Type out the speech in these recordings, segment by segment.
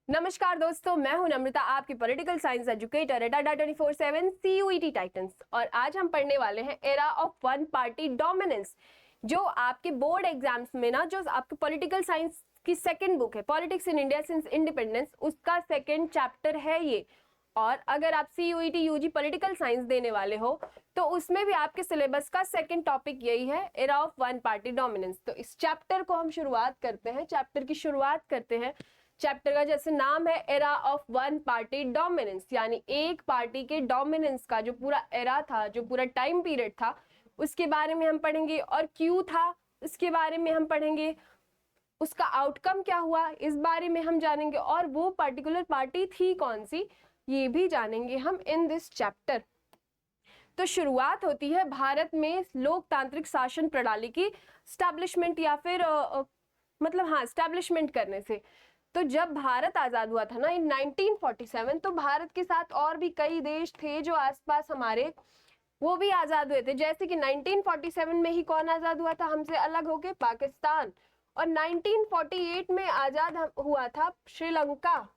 नमस्कार दोस्तों, मैं हूं नम्रता, आपकी पॉलिटिकल साइंस एजुकेटर एट अड्डा 24/7 CUET टाइटंस। और आज हम पढ़ने वाले हैं era of one party dominance, जो आपके बोर्ड एग्जाम्स में ना, जो आपके पॉलिटिकल साइंस की सेकंड बुक है, politics in India since independence, उसका सेकंड चैप्टर है ये। और अगर आप CUET UG पॉलिटिकल साइंस देने वाले हो तो उसमें भी आपके सिलेबस का सेकंड टॉपिक यही है, era of one party dominance. तो इस चैप्टर को हम शुरुआत करते हैं, चैप्टर की शुरुआत करते हैं। चैप्टर का जैसे नाम है, era of one party dominance, यानी एक पार्टी के डोमिनेंस का जो पूरा एरा था, जो पूरा टाइम पीरियड था, उसके बारे में हम पढ़ेंगे। और क्यों था उसके बारे में हम पढ़ेंगे, उसका आउटकम क्या हुआ इस बारे में हम जानेंगे, और वो पर्टिकुलर पार्टी थी कौन सी ये भी जानेंगे हम इन दिस चैप्टर। तो शुरुआत होती है भारत में लोकतांत्रिक शासन प्रणाली की स्टैब्लिशमेंट, या फिर स्टैब्लिशमेंट करने से। तो जब भारत आजाद हुआ था ना इन 1947, तो भारत के साथ और भी कई देश थे जो आसपास हमारे, वो भी आजाद हुए थे। जैसे कि 1947 में ही कौन आजाद हुआ था हमसे अलग होके, पाकिस्तान। और 1948 में आजाद हुआ था श्रीलंका।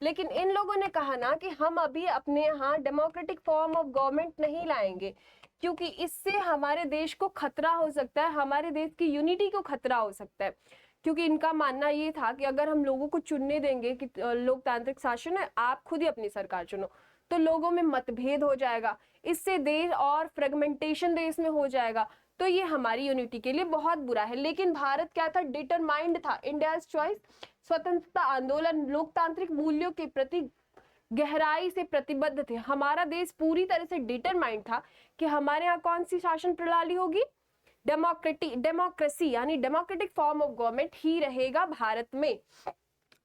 लेकिन इन लोगों ने कहा ना कि हम अभी अपने यहाँ डेमोक्रेटिक फॉर्म ऑफ गवर्नमेंट नहीं लाएंगे, क्योंकि इससे हमारे देश को खतरा हो सकता है, हमारे देश की यूनिटी को खतरा हो सकता है। क्योंकि इनका मानना ये था कि अगर हम लोगों को चुनने देंगे कि लोकतांत्रिक शासन है, आप खुद ही अपनी सरकार चुनो, तो लोगों में मतभेद हो जाएगा, इससे देश और फ्रेगमेंटेशन देश में हो जाएगा, तो ये हमारी यूनिटी के लिए बहुत बुरा है। लेकिन भारत क्या था, डिटरमाइंड था, इंडियाज चॉइस, स्वतंत्रता आंदोलन, लोकतांत्रिक मूल्यों के प्रति गहराई से प्रतिबद्ध थे। हमारा देश पूरी तरह से डिटरमाइंड था कि हमारे यहाँ कौन सी शासन प्रणाली होगी, डेमोक्रेसी, यानी डेमोक्रेटिक फॉर्म ऑफ गवर्नमेंट ही रहेगा भारत में।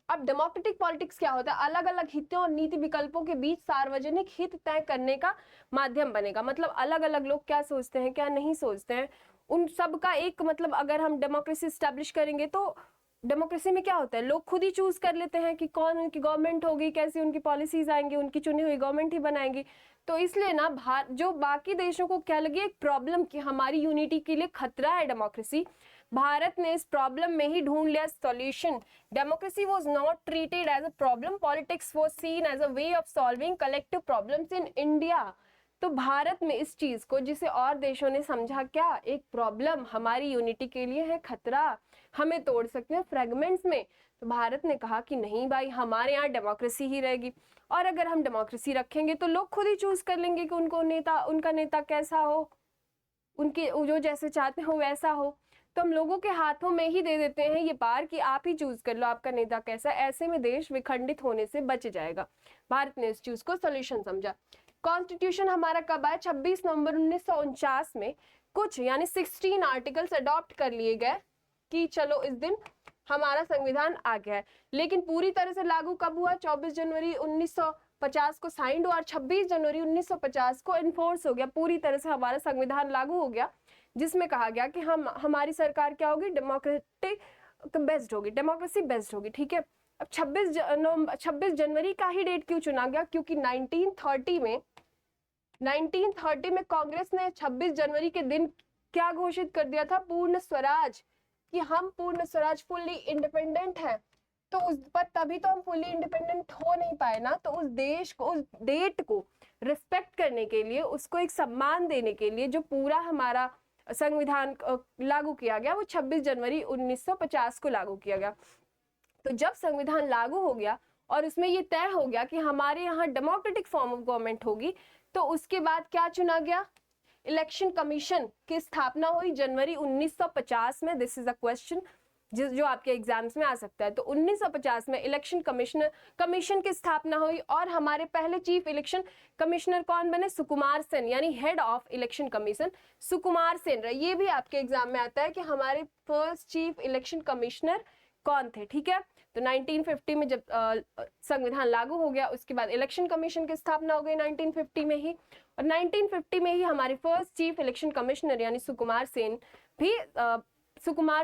अब डेमोक्रेटिक पॉलिटिक्स क्या होता है, अलग अलग हितों और नीति विकल्पों के बीच सार्वजनिक हित तय करने का माध्यम बनेगा। मतलब अलग अलग लोग क्या सोचते हैं, क्या नहीं सोचते हैं, उन सब का एक मतलब, अगर हम डेमोक्रेसी स्टैब्लिश करेंगे तो डेमोक्रेसी में क्या होता है, लोग खुद ही चूज कर लेते हैं कि कौन उनकी गवर्नमेंट होगी, कैसी उनकी पॉलिसीज आएंगी, उनकी चुनी हुई गवर्नमेंट ही बनाएंगी। तो इसलिए ना जो बाकी देशों को क्या लगी एक प्रॉब्लम कि हमारी यूनिटी के लिए खतरा है डेमोक्रेसी, भारत ने इस प्रॉब्लम में ही ढूंढ लिया solution. Democracy was not treated as a problem, politics was seen as a way of solving collective problems in India. तो भारत में इस चीज को, जिसे और देशों ने समझा क्या एक प्रॉब्लम, हमारी यूनिटी के लिए है खतरा, हमें तोड़ सकते हैं फ्रेगमेंट्स में, तो भारत ने कहा कि नहीं भाई, हमारे यहाँ डेमोक्रेसी ही रहेगी। और अगर हम डेमोक्रेसी रखेंगे तो लोग खुद ही चूज कर लेंगे कि उनका नेता कैसा हो, उनके जो जैसे चाहते हो वैसा हो। तो हम लोगों के हाथों में ही दे देते हैं ये बार कि आप ही चूज कर लो आपका नेता कैसा। ऐसे में देश विखंडित होने से बच जाएगा। भारत ने इस चीज को सोल्यूशन समझा। कॉन्स्टिट्यूशन हमारा कब आया, 26 नवंबर 1949 में कुछ यानी 16 आर्टिकल्स अडॉप्ट कर लिए गए कि चलो इस दिन हमारा संविधान आ गया है। लेकिन पूरी तरह से लागू कब हुआ, 24 जनवरी 1950 को साइंड हुआ और 26 जनवरी 1950 को इन्फोर्स हो गया, पूरी तरह से हमारा संविधान लागू हो गया, जिसमें कहा गया कि हमारी सरकार क्या होगी, डेमोक्रेटिक बेस्ड होगी, डेमोक्रेसी बेस्ड होगी। ठीक है। अब 26 जनवरी का ही डेट क्यों चुना गया, क्योंकि 1930 में कांग्रेस ने 26 जनवरी के दिन क्या घोषित कर दिया था, पूर्ण स्वराज, कि हम पूर्ण स्वराज, फुल्ली इंडिपेंडेंट है। तो उस पर तभी तो हम फुल्ली इंडिपेंडेंट हो नहीं पाए ना। तो उस देश को, उस डेट को रिस्पेक्ट करने के लिए, उसको एक सम्मान देने के लिए जो पूरा हमारा संविधान लागू किया गया, वो 26 जनवरी 1950 को लागू किया गया। तो जब संविधान लागू हो गया और उसमें ये तय हो गया कि हमारे यहाँ डेमोक्रेटिक फॉर्म ऑफ गवर्नमेंट होगी, तो उसके बाद क्या चुना गया, इलेक्शन कमीशन की स्थापना हुई जनवरी 1950 में। दिस इज अ क्वेश्चन जो आपके एग्जाम्स में आ सकता है। तो 1950 में इलेक्शन कमीशन की स्थापना हुई और हमारे पहले चीफ इलेक्शन कमिश्नर कौन बने, सुकुमार सेन, यानी head of election commission Sukumar Sen रहे। ये भी आपके एग्जाम में आता है कि हमारे फर्स्ट चीफ इलेक्शन कमिश्नर कौन थे। ठीक है। तो 1950 में जब संविधान लागू हो गया, उसके बाद इलेक्शन कमीशन की स्थापना हो गई 1950 में ही, और 1950 में ही हमारे फर्स्ट चीफ इलेक्शन कमिश्नर यानी सुकुमार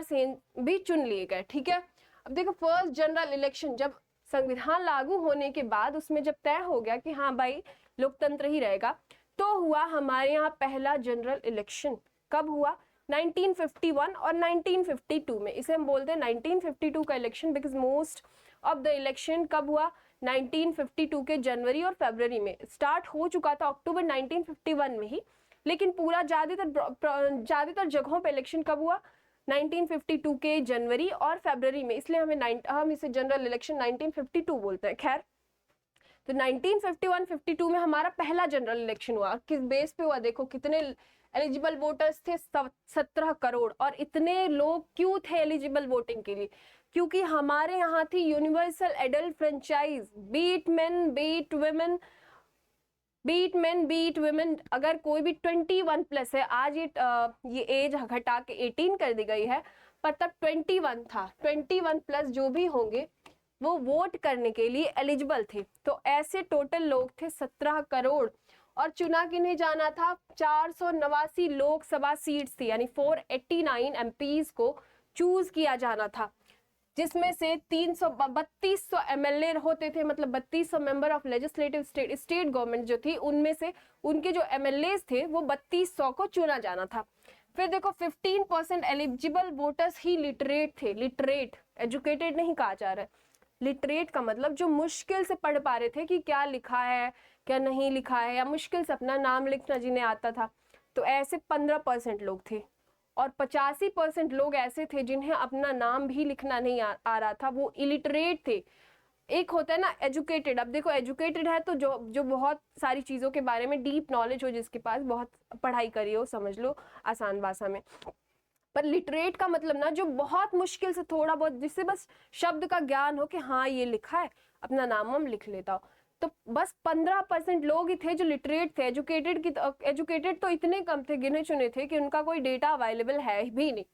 सेन भी चुन लिए गए। ठीक है। अब देखो, फर्स्ट जनरल इलेक्शन जब संविधान लागू होने के बाद उसमें जब तय हो गया कि हाँ भाई लोकतंत्र ही रहेगा, तो हुआ हमारे यहाँ पहला जनरल इलेक्शन। कब हुआ, 1951 और 1952 में। इसे हम बोलते हैं 1952 का इलेक्शन बिकॉज मोस्ट अब द इलेक्शन कब हुआ? 1952 के जनवरी और फरवरी में। स्टार्ट हो चुका था अक्टूबर 1951 में ही, लेकिन पूरा ज्यादातर जगहों पे इलेक्शन कब हुआ? 1952 के जनवरी और फरवरी में, इसलिए हम इसे जनरल इलेक्शन 1952 बोलते हैं। खैर, तो 1951-52 में हमारा पहला जनरल इलेक्शन हुआ। किस बेस पे हुआ? देखो कितने एलिजिबल वोटर्स थे, 17 करोड़। और इतने लोग क्यों थे एलिजिबल वोटिंग के लिए? क्योंकि हमारे यहाँ थी universal adult franchise, be it men be it women, be it men be it women. अगर कोई भी 21 प्लस है, आज ये एज घटा के 18 कर दी गई है, पर तब 21 था। 21 प्लस जो भी होंगे वो वोट करने के लिए एलिजिबल थे। तो ऐसे टोटल लोग थे 17 करोड़। और चुना किन्हें जाना था? 489 लोकसभा सीट्स थी, यानी 489 एमपीज को चूज किया जाना था, जिसमें से 3200 एमएलए होते थे, मतलब 3200 member of legislative state government जो थी, उनमें से उनके जो एमएलए थे वो 3200 को चुना जाना था। फिर देखो 15% एलिजिबल वोटर्स ही लिटरेट थे। लिटरेट, एजुकेटेड नहीं कहा जा रहा है। लिटरेट का मतलब जो मुश्किल से पढ़ पा रहे थे कि क्या लिखा है क्या नहीं लिखा है, या मुश्किल से अपना नाम लिखना जिन्हें आता था। तो ऐसे 15% लोग थे। और 85% लोग ऐसे थे जिन्हें अपना नाम भी लिखना नहीं आ रहा था, वो इलिटरेट थे। एक होता है ना एजुकेटेड। अब देखो एजुकेटेड है तो जो बहुत सारी चीज़ों के बारे में डीप नॉलेज हो, जिसके पास बहुत पढ़ाई करी हो, समझ लो आसान भाषा में। पर लिटरेट का मतलब ना जो बहुत मुश्किल से थोड़ा बहुत, जिससे बस शब्द का ज्ञान हो कि हाँ ये लिखा है, अपना नाम हम लिख लेता हो। तो बस 15% लोग ही थे जो लिटरेट थे। एजुकेटेड तो इतने कम थे, गिने चुने थे कि उनका कोई डेटा अवेलेबल है भी नहीं।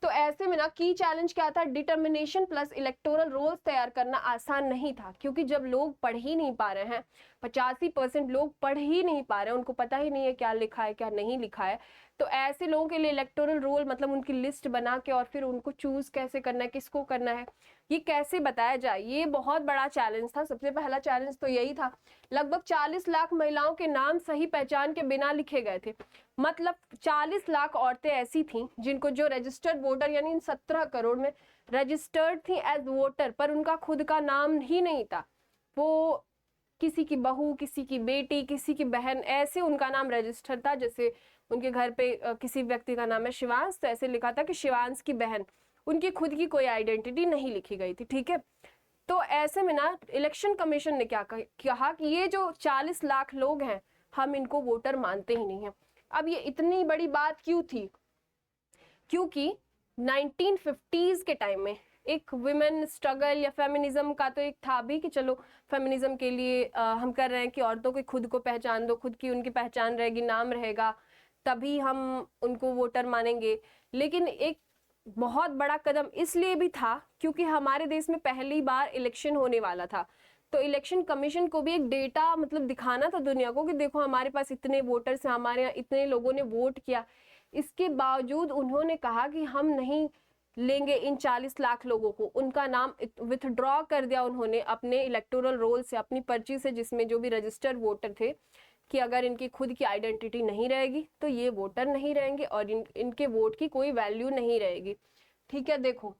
तो ऐसे में ना की चैलेंज क्या था? डिटर्मिनेशन प्लस इलेक्टोरल रोल्स तैयार करना आसान नहीं था, क्योंकि जब लोग पढ़ ही नहीं पा रहे हैं, 85% लोग पढ़ ही नहीं पा रहे हैं, उनको पता ही नहीं है क्या लिखा है क्या नहीं लिखा है। तो ऐसे लोगों के लिए इलेक्टोरल रोल मतलब उनकी लिस्ट बना के और फिर उनको चूज कैसे करना है, किसको करना है, ये कैसे बताया जाए, ये बहुत बड़ा चैलेंज था। सबसे पहला चैलेंज तो यही था। लगभग 40 लाख महिलाओं के नाम सही पहचान के बिना लिखे गए थे। मतलब 40 लाख औरतें ऐसी थीं जिनको, जो रजिस्टर्ड वोटर यानी इन 17 करोड़ में रजिस्टर्ड थी एज वोटर, पर उनका खुद का नाम ही नहीं था। वो किसी की बहू, किसी की बेटी, किसी की बहन, ऐसे उनका नाम रजिस्टर था। जैसे उनके घर पे किसी व्यक्ति का नाम है शिवांश, तो ऐसे लिखा था कि शिवांश की बहन, उनकी खुद की कोई आइडेंटिटी नहीं लिखी गई थी। ठीक है, तो ऐसे में ना इलेक्शन कमीशन ने क्या कहा कि ये जो 40 लाख लोग हैं, हम इनको वोटर मानते ही नहीं है। अब ये इतनी बड़ी बात क्यों थी? क्योंकि 1950s के टाइम में एक वुमेन स्ट्रगल या फेमिनिज्म का तो एक था भी कि चलो फेमिनिज्म के लिए हम कर रहे हैं कि औरतों को खुद को पहचान दो, खुद की उनकी पहचान रहेगी, नाम रहेगा, तभी हम उनको वोटर मानेंगे। लेकिन एक बहुत बड़ा कदम इसलिए भी था क्योंकि हमारे देश में पहली बार इलेक्शन होने वाला था। तो इलेक्शन कमीशन को भी एक डेटा मतलब दिखाना था दुनिया को कि देखो हमारे पास इतने वोटर्स हैं, हमारे यहाँ इतने लोगों ने वोट किया। इसके बावजूद उन्होंने कहा कि हम नहीं लेंगे इन 40 लाख लोगों को। उनका नाम विथड्रॉ कर दिया उन्होंने अपने इलेक्टोरल रोल से, अपनी पर्ची से, जिसमें जो भी रजिस्टर्ड वोटर थे, कि अगर इनकी खुद की आइडेंटिटी नहीं रहेगी तो ये वोटर नहीं रहेंगे और इनके वोट की कोई वैल्यू नहीं रहेगी। ठीक है, देखो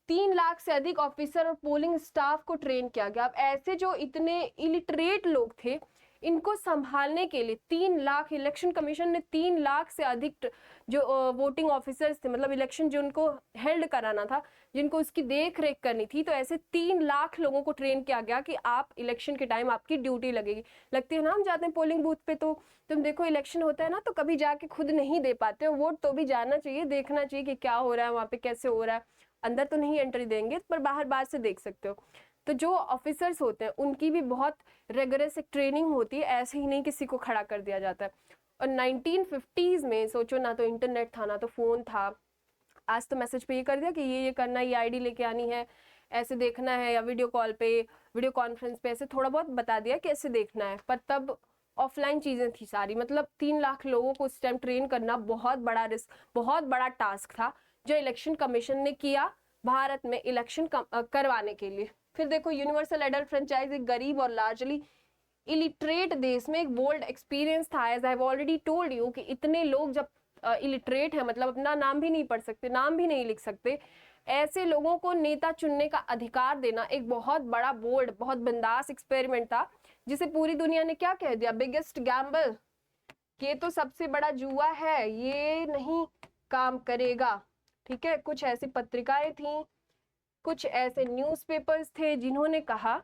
3 लाख से अधिक ऑफिसर और पोलिंग स्टाफ को ट्रेन किया गया। अब ऐसे जो इतने इलिटरेट लोग थे, इनको संभालने के लिए 3 लाख, इलेक्शन कमीशन ने 3 लाख से अधिक जो वोटिंग ऑफिसर्स थे, मतलब इलेक्शन जो उनको हेल्ड कराना था, जिनको उसकी देख रेख करनी थी, तो ऐसे 3 लाख लोगों को ट्रेन किया गया कि आप इलेक्शन के टाइम आपकी ड्यूटी लगेगी। लगती है ना, हम जाते हैं पोलिंग बूथ पे तो तुम देखो इलेक्शन होता है ना, तो कभी जाके खुद नहीं दे पाते हो वोट, तो भी जाना चाहिए, देखना चाहिए कि क्या हो रहा है वहाँ पे, कैसे हो रहा है। अंदर तो नहीं एंट्री देंगे पर बाहर से देख सकते हो। तो जो ऑफिसर्स होते हैं उनकी भी बहुत रेगुलर एक ट्रेनिंग होती है, ऐसे ही नहीं किसी को खड़ा कर दिया जाता है। और 1950s में सोचो, ना तो इंटरनेट था ना तो फोन था। आज तो मैसेज पे ये कर दिया कि ये करना, ये आईडी लेके आनी है, ऐसे देखना है, या वीडियो कॉल पे, वीडियो कॉन्फ्रेंस पे ऐसे थोड़ा बहुत बता दिया कि ऐसे देखना है। पर तब ऑफलाइन चीजें थी सारी। मतलब 3 लाख लोगों को उस टाइम ट्रेन करना बहुत बड़ा रिस्क, बहुत बड़ा टास्क था जो इलेक्शन कमीशन ने किया भारत में इलेक्शन करवाने के लिए। फिर देखो यूनिवर्सल एडल्ट फ्रेंचाइज एक गरीब और लार्जली इलिटरेट देश में एक बोल्ड एक्सपीरियंस था। As I have already told you कि इतने लोग जब इलिटरेट है, मतलब अपना नाम भी नहीं पढ़ सकते, नाम भी नहीं लिख सकते, ऐसे लोगों को नेता चुनने का अधिकार देना एक बहुत बड़ा बोल्ड, बहुत बिंदास एक्सपेरिमेंट था, जिसे पूरी दुनिया ने क्या कह दिया, बिगेस्ट गैम्बल, ये तो सबसे बड़ा जुआ है, ये नहीं काम करेगा। ठीक है, कुछ ऐसी पत्रिकाएं थी, कुछ ऐसे न्यूज़पेपर्स थे जिन्होंने कहा,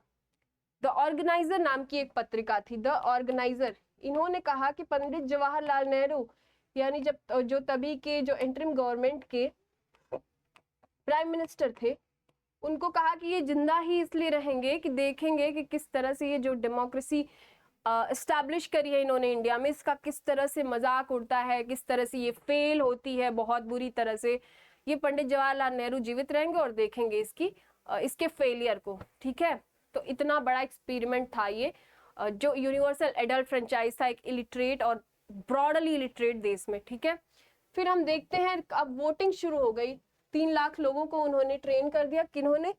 द ऑर्गेनाइजर नाम की एक पत्रिका थी, द ऑर्गेनाइजर, इन्होंने कहा कि पंडित जवाहरलाल नेहरू, यानी जब जो तभी के जो इंटरिम गवर्नमेंट के प्राइम मिनिस्टर थे, उनको कहा कि ये जिंदा ही इसलिए रहेंगे कि देखेंगे कि किस तरह से ये जो डेमोक्रेसी एस्टैब्लिश करी है इन्होंने इंडिया में, इसका किस तरह से मजाक उड़ता है, किस तरह से ये फेल होती है बहुत बुरी तरह से। ये पंडित जवाहरलाल नेहरू जीवित रहेंगे और देखेंगे इसके फेलियर को। ठीक है, तो इतना बड़ा एक्सपेरिमेंट था ये, जो यूनिवर्सल एडल्ट फ्रेंचाइज था एक इलिटरेट और ब्रॉडली इलिटरेट देश में। ठीक है, फिर हम देखते हैं अब वोटिंग शुरू हो गई। 3 लाख लोगों को उन्होंने ट्रेन कर दिया, किन्होंने,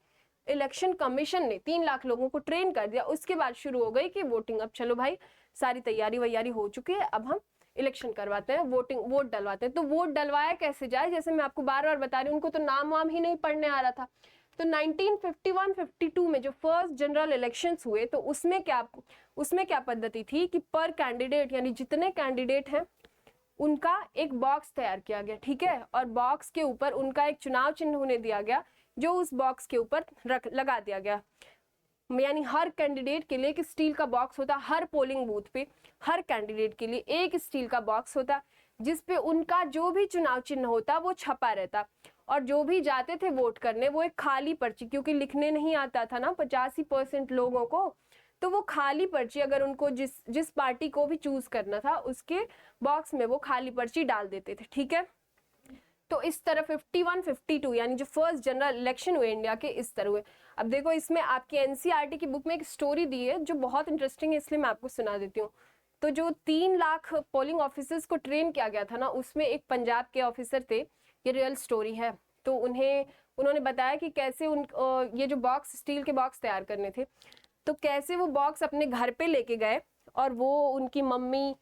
इलेक्शन कमीशन ने 3 लाख लोगों को ट्रेन कर दिया। उसके बाद शुरू हो गई कि वोटिंग, अब चलो भाई सारी तैयारी वैयारी हो चुकी है, अब हम इलेक्शन करवाते हैं, वोट डलवाते हैं। तो वोट डलवाया कैसे जाए, जैसे मैं आपको बार बार बता रही हूँ, उनको तो नाम वाम ही नहीं पढ़ने आ रहा था। तो 1951-52 में जो फर्स्ट जनरल इलेक्शंस हुए, तो उसमें क्या पद्धति थी कि पर कैंडिडेट, यानी जितने कैंडिडेट हैं उनका एक बॉक्स तैयार किया गया। ठीक है, और बॉक्स के ऊपर उनका एक चुनाव चिन्ह उन्हें दिया गया, जो उस बॉक्स के ऊपर लगा दिया गया। यानी हर कैंडिडेट के लिए एक स्टील का बॉक्स होता, हर पोलिंग बूथ पे हर कैंडिडेट के लिए एक स्टील का बॉक्स होता, जिसपे उनका जो भी चुनाव चिन्ह होता वो छपा रहता। और जो भी जाते थे वोट करने, वो एक खाली पर्ची, क्योंकि लिखने नहीं आता था ना 85% लोगों को, तो वो खाली पर्ची, अगर उनको जिस पार्टी को भी चूज करना था उसके बॉक्स में वो खाली पर्ची डाल देते थे। ठीक है, तो इस तरह 51-52 यानी जो फर्स्ट जनरल इलेक्शन हुए इंडिया के, इस तरह हुए। अब देखो, इसमें आपकी एनसीईआरटी की बुक में एक स्टोरी दी है जो बहुत इंटरेस्टिंग है, इसलिए मैं आपको सुना देती हूँ। तो जो 3 लाख पोलिंग ऑफिसर्स को ट्रेन किया गया था ना, उसमें एक पंजाब के ऑफिसर थे, ये रियल स्टोरी है। तो उन्होंने बताया कि कैसे ये जो बॉक्स, स्टील के बॉक्स तैयार करने थे, तो कैसे वो बॉक्स अपने घर पे लेके गए, और वो उनकी मम्मी,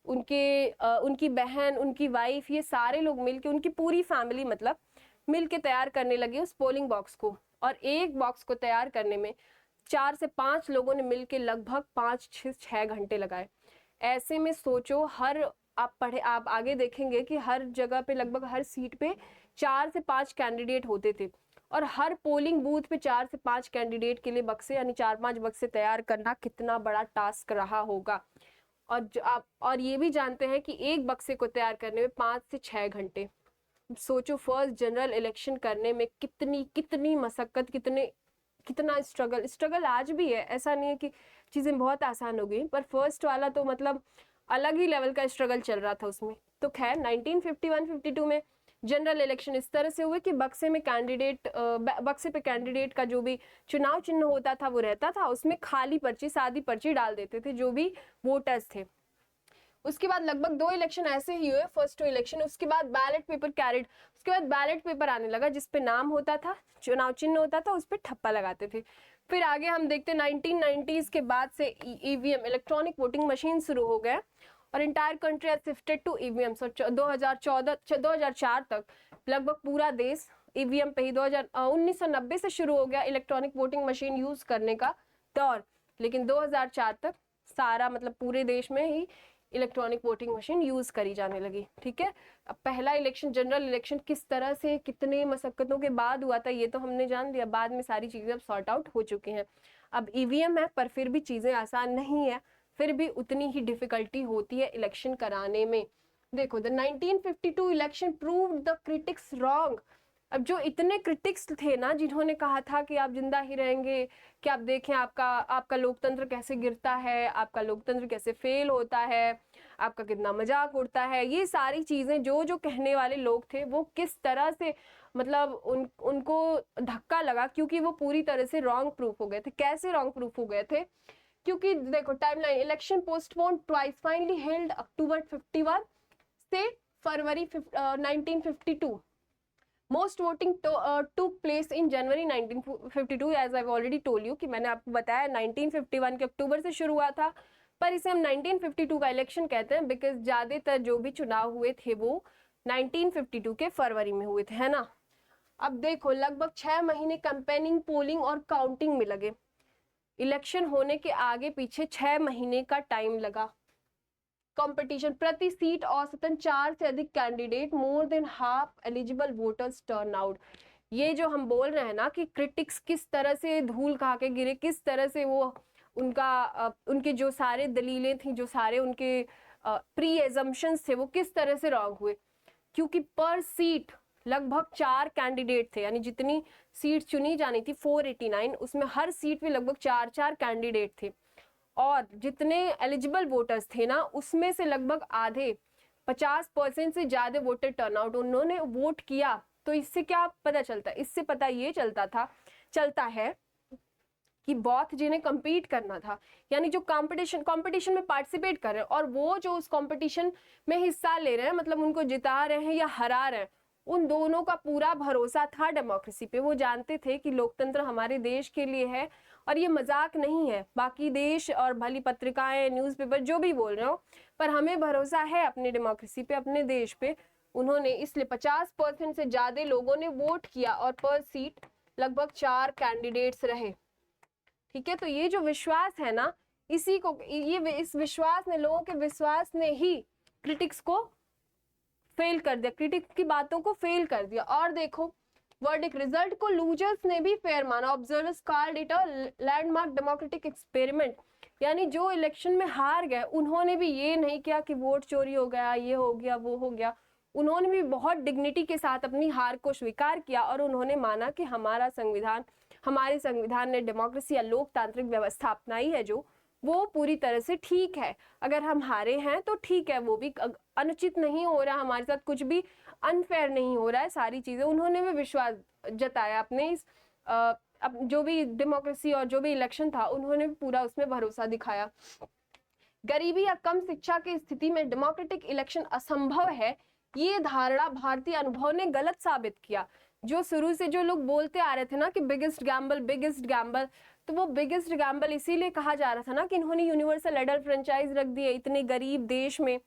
उनकी बहन, उनकी वाइफ, ये सारे लोग मिलके, उनकी पूरी फैमिली मतलब मिलके तैयार करने लगे उस पोलिंग बॉक्स को। और एक बॉक्स को तैयार करने में 4 से 5 लोगों ने मिलके लगभग 5-6 घंटे लगाए। ऐसे में सोचो, आप आगे देखेंगे कि हर जगह पे, लगभग हर सीट पे 4 से 5 कैंडिडेट होते थे, और हर पोलिंग बूथ पे 4 से 5 कैंडिडेट के लिए बक्से, यानी 4-5 बक्से तैयार करना कितना बड़ा टास्क रहा होगा। और ये भी जानते हैं कि एक बक्से को तैयार करने में 5 से 6 घंटे। सोचो, फर्स्ट जनरल इलेक्शन करने में कितनी मशक्कत, कितना स्ट्रगल आज भी है, ऐसा नहीं है कि चीजें बहुत आसान हो गई, पर फर्स्ट वाला तो मतलब अलग ही लेवल का स्ट्रगल चल रहा था उसमें। तो खैर 1951-52 में जनरल इलेक्शन इस तरह से हुए कि बक्से पे कैंडिडेट का जो भी चुनाव चिन्ह होता था वो रहता था, उसमें खाली पर्ची, सादी पर्ची डाल देते थे जो भी वोटर्स थे। उसके बाद लगभग 2 इलेक्शन ऐसे ही हुए, फर्स्ट 2 इलेक्शन। उसके बाद बैलेट पेपर कैरिड, उसके बाद बैलेट पेपर आने लगा, जिसपे नाम होता था, चुनाव चिन्ह होता था, उस पर ठप्पा लगाते थे। फिर आगे हम देखते हैं 1990s के बाद से ईवीएम, इलेक्ट्रॉनिक वोटिंग मशीन शुरू हो गए, और entire country has shifted to EVM. 2004 तक लगभग पूरा देश ईवीएम पे ही, 1990 से शुरू हो गया इलेक्ट्रॉनिक वोटिंग मशीन यूज करने का दौर, लेकिन 2004 तक सारा मतलब पूरे देश में ही इलेक्ट्रॉनिक वोटिंग मशीन यूज करी जाने लगी। ठीक है, अब पहला इलेक्शन, जनरल इलेक्शन किस तरह से, कितने मशक्कतों के बाद हुआ था, ये तो हमने जान लिया, बाद में सारी चीजें अब सॉर्ट आउट हो चुकी हैं। अब ईवीएम है, पर फिर भी चीजें आसान नहीं है, फिर भी उतनी ही डिफिकल्टी होती है इलेक्शन कराने में। देखो, the 1952 election proved the critics wrong. अब जो इतने क्रिटिक्स थे ना, जिन्होंने कहा था कि आप जिंदा ही रहेंगे, कि आप देखें आपका लोकतंत्र कैसे गिरता है, आपका लोकतंत्र कैसे फेल होता है, आपका कितना मजाक उड़ता है, ये सारी चीजें जो कहने वाले लोग थे, वो किस तरह से मतलब उनको धक्का लगा, क्योंकि वो पूरी तरह से रॉन्ग प्रूफ हो गए थे। कैसे रॉन्ग प्रूफ हो गए थे? क्योंकि देखो, timeline, election postpone twice, finally held October 51 से फरवरी 1952। Most voting took place in January 1952, as I already told you, कि मैंने आपको बताया 1951 के अक्टूबर से शुरू हुआ था, पर इसे हम 1952 का इलेक्शन कहते हैं, बिकॉज ज्यादातर जो भी चुनाव हुए थे वो 1952 के फरवरी में हुए थे, है ना। अब देखो लगभग 6 महीने कैंपेनिंग, पोलिंग और काउंटिंग में लगे। इलेक्शन होने के आगे पीछे 6 महीने का टाइम लगा। कंपटीशन, प्रति सीट औसतन 4 से अधिक candidate, more than half eligible voters turn out. ये जो हम बोल रहे हैं ना कि क्रिटिक्स किस तरह से धूल खा के गिरे, किस तरह से वो उनके जो सारे दलीलें थी, जो सारे उनके प्री एजम्पशंस थे, वो किस तरह से रॉन्ग हुए। क्योंकि पर सीट लगभग 4 कैंडिडेट थे, यानी जितनी सीट चुनी जानी थी 489, उसमें हर सीट में लगभग 4 कैंडिडेट थे। और जितने एलिजिबल वोटर्स थे ना, उसमें से लगभग आधे 50% से ज्यादा वोटर टर्नआउट उन्होंने वोट किया। तो इससे क्या पता चलता है? इससे पता ये चलता है कि बहुत जिन्हें compete करना था, यानी जो कंपटीशन में पार्टिसिपेट कर रहे हैं और वो जो उस कंपटीशन में हिस्सा ले रहे हैं, मतलब उनको जिता रहे हैं या हरा रहे हैं, उन दोनों का पूरा भरोसा था डेमोक्रेसी पे। वो जानते थे कि लोकतंत्र हमारे देश के लिए है और ये मजाक नहीं है। बाकी देश और भली पत्रिकाएं, न्यूज़पेपर जो भी बोल रहे हो, पर हमें भरोसा है अपनी डेमोक्रेसी पे, अपने देश पे। उन्होंने इसलिए 50% से ज्यादा लोगों ने वोट किया और पर सीट लगभग 4 कैंडिडेट्स रहे। ठीक है, तो ये जो विश्वास है ना, इस विश्वास ने, लोगों के विश्वास ने ही क्रिटिक्स को फेल कर दिया, क्रिटिक्स की बातों को फेल कर दिया। और देखो वर्डिक रिजल्ट को लूजर्स ने भी फेयर माना। Observers called it a landmark democratic experiment, यानी जो इलेक्शन में हार गए उन्होंने भी ये नहीं किया कि वोट चोरी हो गया, ये हो गया, वो हो गया। उन्होंने भी बहुत डिग्निटी के साथ अपनी हार को स्वीकार किया और उन्होंने माना कि हमारे संविधान ने डेमोक्रेसी या लोकतांत्रिक व्यवस्था अपनाई है जो, वो पूरी तरह से ठीक है। अगर हम हारे हैं तो ठीक है, वो भी अनुचित नहीं हो रहा, हमारे साथ कुछ भी अनफेयर नहीं हो रहा है, सारी चीजें। उन्होंने भी विश्वास जताया अपने इस अब जो भी डेमोक्रेसी और जो भी इलेक्शन था, उन्होंने भी पूरा उसमें भरोसा दिखाया। गरीबी या कम शिक्षा की स्थिति में डेमोक्रेटिक इलेक्शन असंभव है, ये धारणा भारतीय अनुभव ने गलत साबित किया। जो शुरू से जो लोग बोलते आ रहे थे ना कि बिगेस्ट गैम्बल, तो वो बिगेस्ट गैम्बल इसीलिए कहा जा रहा था ना कि इन्होंने यूनिवर्सल एडल्ट फ्रेंचाइज रख दी है इतने गरीब देश में।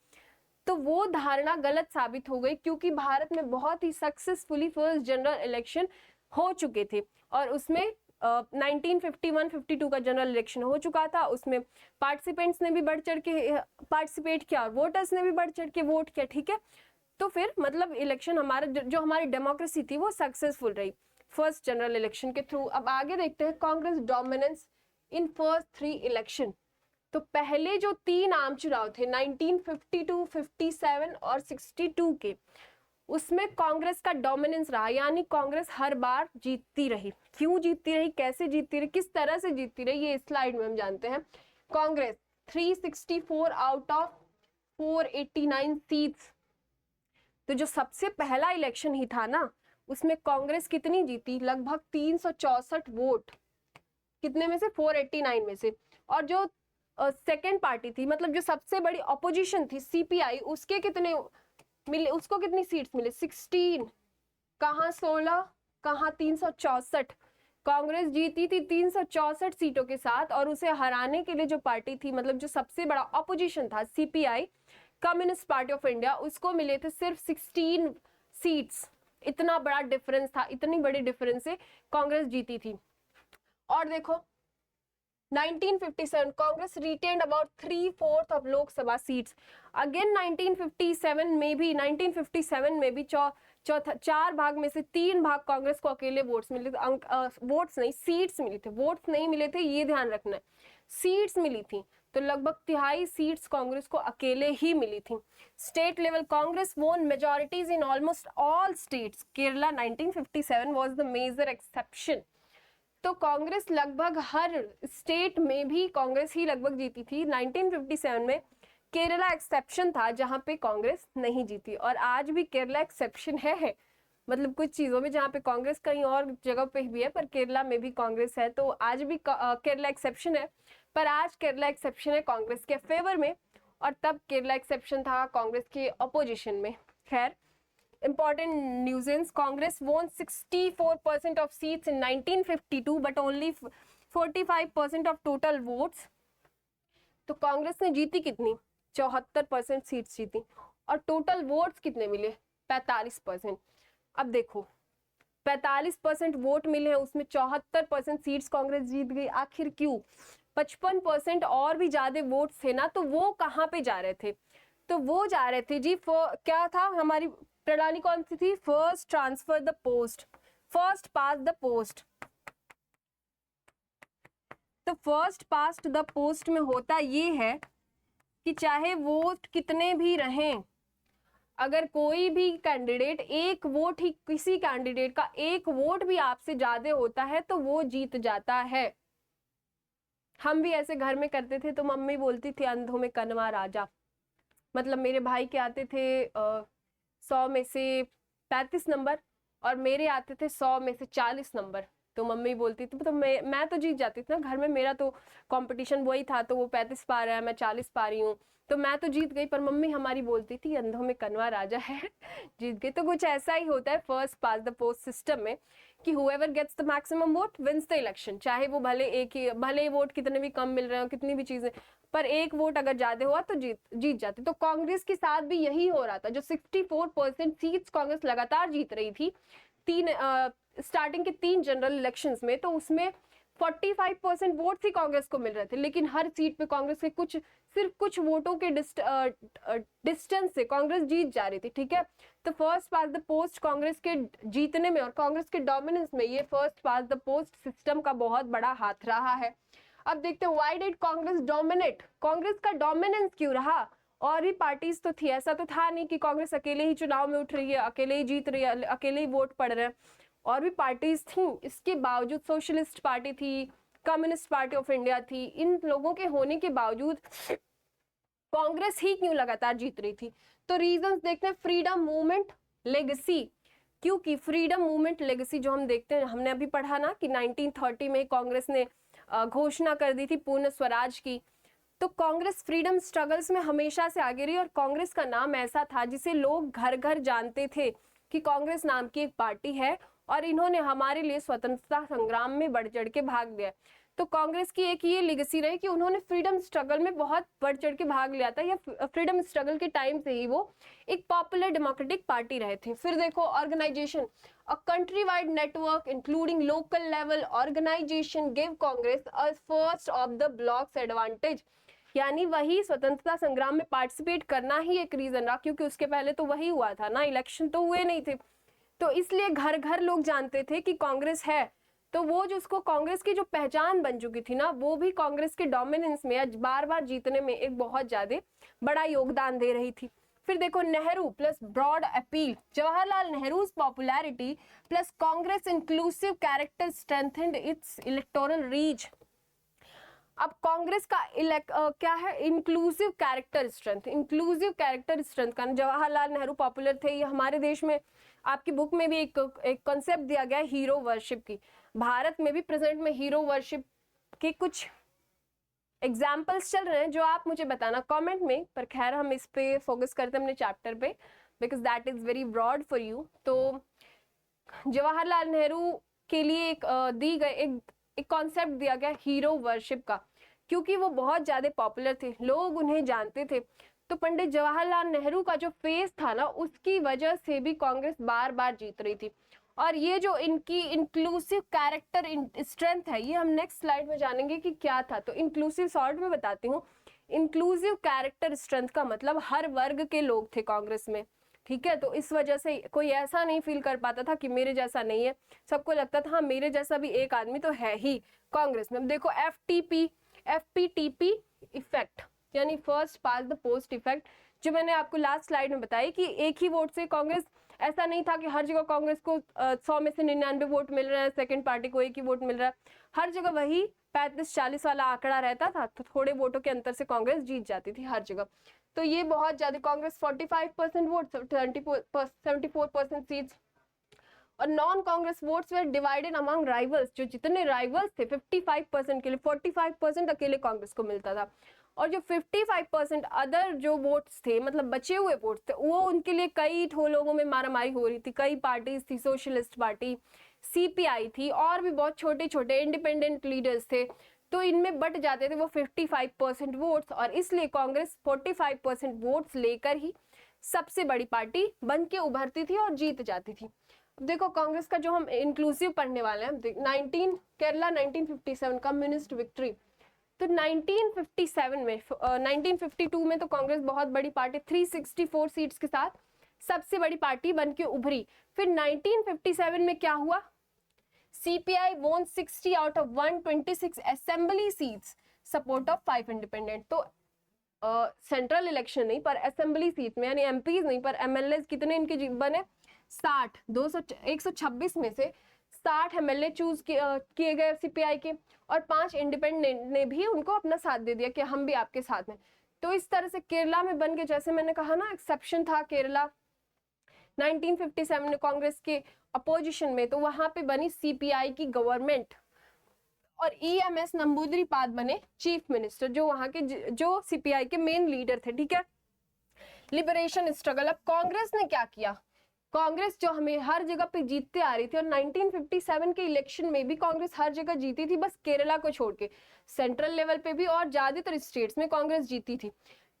तो वो धारणा गलत साबित हो गई, क्योंकि भारत में बहुत ही सक्सेसफुली फर्स्ट जनरल इलेक्शन हो चुके थे और उसमें 1951-52 का जनरल इलेक्शन हो चुका था। उसमें पार्टिसिपेंट्स ने भी बढ़ चढ़ के पार्टिसिपेट किया और वोटर्स ने भी बढ़ चढ़ के वोट किया। ठीक है, तो फिर मतलब इलेक्शन हमारा जो हमारी डेमोक्रेसी थी वो सक्सेसफुल रही फर्स्ट जनरल इलेक्शन के थ्रू। अब आगे देखते हैं Congress dominance in first 3 election. तो पहले जो 3 आम चुनाव थे 1952, 57 और 62 के, उसमें कांग्रेस का डोमिनेंस रहा, यानी कांग्रेस हर बार जीतती रही। क्यों जीतती रही, कैसे जीतती रही, किस तरह से जीतती रही, ये स्लाइड में हम जानते हैं। Congress 364 out of 489 seats. तो जो सबसे पहला इलेक्शन ही था ना, उसमें कांग्रेस कितनी जीती, लगभग 364 वोट, कितने में से, 489 में से। और जो सेकेंड पार्टी थी, मतलब जो सबसे बड़ी ऑपोजिशन थी सीपीआई, उसके कितने मिले, उसको कितनी सीट्स मिले, 16, कहाँ 16, कहाँ 364। कांग्रेस जीती थी 364 सीटों के साथ, और उसे हराने के लिए जो पार्टी थी, मतलब जो सबसे बड़ा ऑपोजिशन था CPI, communist party of India, उसको मिले थे सिर्फ 16 सीट्स। इतना बड़ा डिफरेंस था, इतनी बड़ी डिफरेंस से कांग्रेस जीती थी। और देखो 1957 Congress retained about 3/4 of Lok Sabha seats. Again 1957 में भी 4 भाग में से 3 भाग कांग्रेस को अकेले वोट्स मिले थे। वोट्स नहीं, सीट्स मिली थे, वोट्स नहीं मिले थे, ये ध्यान रखना है, सीट्स मिली थी। तो लगभग 3/4 सीट्स कांग्रेस को अकेले ही मिली थी। State level Congress won majorities in almost all states. Kerala 1957 was the major exception. तो कांग्रेस लगभग हर स्टेट में भी कांग्रेस ही लगभग जीती थी। 1957 में केरला एक्सेप्शन था जहां पे कांग्रेस नहीं जीती, और आज भी केरला एक्सेप्शन है। मतलब कुछ चीजों में जहाँ पे कांग्रेस कहीं और जगह पे भी है, पर केरला में भी कांग्रेस है, तो आज भी केरला एक्सेप्शन है। पर आज केरला एक्सेप्शन है कांग्रेस के फेवर में, और तब केरला एक्सेप्शन था कांग्रेस के अपोजिशन में। खैर, important news is Congress won 64% of seats in 1952 but only 45% of total votes। तो कांग्रेस ने जीती कितनी, 74% सीट्स जीती, और टोटल वोट्स कितने मिले, 45%। अब देखो 45% वोट मिले हैं, उसमें 74% सीट्स कांग्रेस जीत गई। आखिर क्यों? 55% और भी ज्यादा वोट्स थे ना, तो वो कहाँ पे जा रहे थे? तो वो जा रहे थे जी, क्या था हमारी प्रणाली, कौन सी थी? First transfer the post, first past the post. तो फर्स्ट पास्ट द पोस्ट में होता ये है कि चाहे वोट कितने भी रहें, अगर कोई भी कैंडिडेट, एक वोट ही, किसी कैंडिडेट का एक वोट भी आपसे ज्यादा होता है तो वो जीत जाता है। हम भी ऐसे घर में करते थे, तो मम्मी बोलती थी अंधों में कनवा राजा। मतलब मेरे भाई के आते थे 100 में से 35 नंबर और मेरे आते थे 100 में से 40 नंबर। तो मम्मी बोलती थी, तो मैं तो जीत जाती थी ना घर में, मेरा तो कंपटीशन वही था, तो वो 35 पा रहा है, मैं 40 पा रही हूँ, तो मैं तो जीत गई। पर मम्मी हमारी बोलती थी अंधों में कनवा राजा है जीत गई। तो कुछ ऐसा ही होता है first past the post system में कि whoever gets the maximum vote wins the election. चाहे वो भले वोट कितने भी कम मिल रहे हो, कितनी भी चीजें, पर एक वोट अगर ज्यादा हुआ तो जीत जाते। तो कांग्रेस के साथ भी यही हो रहा था। जो 64% सीट्स कांग्रेस लगातार जीत रही थी स्टार्टिंग के 3 जनरल इलेक्शंस में, तो उसमें 45% वोट ही कांग्रेस को मिल रहे थे, लेकिन हर सीट पे कांग्रेस के सिर्फ कुछ वोटों के डिस्टेंस से कांग्रेस जीत जा रही थी। ठीक है, तो first past the post Congress के जीतने में और कांग्रेस के डोमिनेंस में ये first past the post system का बहुत बड़ा हाथ रहा है। अब देखते हैं why did Congress dominate, Congress का डोमिनेंस क्यों रहा? और भी पार्टीज तो थी, ऐसा तो था नहीं कि कांग्रेस अकेले ही चुनाव में उठ रही है, अकेले ही जीत रही है, अकेले ही वोट पड़ रहे हैं। और भी पार्टीज थी, इसके बावजूद सोशलिस्ट पार्टी थी, कम्युनिस्ट पार्टी ऑफ इंडिया थी, इन लोगों के होने के बावजूद कांग्रेस ही क्यों लगातार जीत रही थी? तो रीजंस देखते हैं। फ्रीडम मूवमेंट लेगेसी, क्योंकि फ्रीडम मूवमेंट लेगेसी जो हम देखते हैं, हमने अभी पढ़ा ना कि 1930 में कांग्रेस ने घोषणा कर दी थी पूर्ण स्वराज की। तो कांग्रेस फ्रीडम स्ट्रगल्स में हमेशा से आगे रही और कांग्रेस का नाम ऐसा था जिसे लोग घर घर जानते थे कि कांग्रेस नाम की एक पार्टी है और इन्होंने हमारे लिए स्वतंत्रता संग्राम में बढ़ चढ़ के भाग लिया। तो कांग्रेस की एक ये लेगेसी रही कि उन्होंने फ्रीडम स्ट्रगल में बहुत बढ़ चढ़ के भाग लिया था, या फ्रीडम स्ट्रगल के टाइम से ही वो एक पॉपुलर डेमोक्रेटिक पार्टी रहे थे। फिर देखो organization, a country wide network including local level organization give Congress a first of the blocks advantage. यानी वही स्वतंत्रता संग्राम में पार्टिसिपेट करना ही एक रीजन रहा, क्योंकि उसके पहले तो वही हुआ था ना, इलेक्शन तो हुए नहीं थे। तो इसलिए घर घर लोग जानते थे कि कांग्रेस है। तो वो जो उसको कांग्रेस की जो पहचान बन चुकी थी ना, वो भी कांग्रेस के डोमिनेंस में आज बार बार जीतने में एक बहुत ज्यादा बड़ा योगदान दे रही थी। फिर देखो Nehru plus broad appeal, Jawaharlal Nehru popularity plus Congress inclusive character strengthened its electoral reach. अब कांग्रेस का क्या है? Inclusive character strength. Inclusive character strength का जवाहरलाल नेहरू पॉपुलर थे, ये हमारे देश में आपकी बुक में भी एक कॉन्सेप्ट दिया गया है हीरो वर्शिप की। भारत में भी प्रेजेंट में हीरो वर्शिप के कुछ एग्जाम्पल्स चल रहे हैं जो आप मुझे बताना कमेंट में। पर खैर हम इस पे फोकस करते हैं अपने चैप्टर पे, because that is very broad for you. तो जवाहरलाल नेहरू के लिए एक कॉन्सेप्ट दिया गया हीरो वर्शिप का, क्योंकि वो बहुत ज्यादा पॉपुलर थे, लोग उन्हें जानते थे। तो पंडित जवाहरलाल नेहरू का जो फेस था ना, उसकी वजह से भी कांग्रेस बार बार जीत रही थी। और ये जो इनकी इंक्लूसिव कैरेक्टर स्ट्रेंथ है, ये हम नेक्स्ट स्लाइड में जानेंगे कि क्या था। तो इंक्लूसिव शॉर्ट में बताती हूँ। इंक्लूसिव कैरेक्टर स्ट्रेंथ का मतलब हर वर्ग के लोग थे कांग्रेस में। ठीक है, तो इस वजह से कोई ऐसा नहीं फील कर पाता था कि मेरे जैसा नहीं है, सबको लगता था हाँ मेरे जैसा भी एक आदमी तो है ही कांग्रेस में। अब देखो FPTP इफेक्ट, यानी first past the post effect, जो मैंने आपको लास्ट स्लाइड में बताई कि एक ही वोट से कांग्रेस, ऐसा नहीं था कि हर जगह कांग्रेस को 100 में से 99 वोट मिल रहे हैं, सेकंड पार्टी को एक ही वोट मिल रहा है। हर जगह वही 35-40 वाला आंकड़ा रहता था, तो थोड़े वोटों के अंतर से कांग्रेस जीत जाती थी हर जगह। तो ये बहुत ज्यादा, कांग्रेस 45% वोट, 74% सीट्स। और नॉन कांग्रेस वोट्स वे डिवाइडेड अमंग राइवल्स, जो जितने राइवल्स थे 55% के लिए 45% अकेले कांग्रेस को मिलता था। और जो 55% अदर जो वोट्स थे, मतलब बचे हुए वोट्स थे, वो उनके लिए कई लोगों में मारामारी हो रही थी। कई पार्टीज थी, सोशलिस्ट पार्टी, CPI थी, और भी बहुत छोटे छोटे इंडिपेंडेंट लीडर्स थे। तो इनमें बट जाते थे वो 55% वोट्स, और इसलिए कांग्रेस 45% वोट्स लेकर ही सबसे बड़ी पार्टी बन के उभरती थी और जीत जाती थी। देखो कांग्रेस का जो हम इंक्लूसिव पढ़ने वाले हैं, केरला 1957 कम्युनिस्ट विक्ट्री। तो 1957 में 1952 में तो कांग्रेस बहुत बड़ी पार्टी 364 सीट्स के साथ सबसे बड़ी पार्टी बन के उभरी। फिर 1957 में क्या हुआ, CPI won 60 out of 126 assembly seats, support of 5 independent। तो सेंट्रल इलेक्शन नहीं पर असेंबली सीट में, यानी MPs नहीं पर MLAs कितने इनके बने, 60, 126 में से 60 MLA चूज किए गए CPI के, और 5 इंडिपेंडेंट ने भी उनको अपना साथ दे दिया कि हम भी आपके साथ हैं। तो इस तरह से केरला में बन के, जैसे मैंने कहा ना एक्सेप्शन था केरला 1957 में कांग्रेस के अपोजिशन में, तो वहां पे बनी CPI की गवर्नमेंट और EMS नंबूदरीपाद बने चीफ मिनिस्टर, जो वहां के जो CPI के मेन लीडर थे। ठीक है, लिबरेशन स्ट्रगल। अब कांग्रेस ने क्या किया, कांग्रेस जो हमें हर जगह पे जीतते आ रही थी, और 1957 के इलेक्शन में भी कांग्रेस हर जगह जीती थी, बस केरला को छोड़ के सेंट्रल लेवल पे भी और ज्यादातर स्टेट्स में कांग्रेस जीती थी।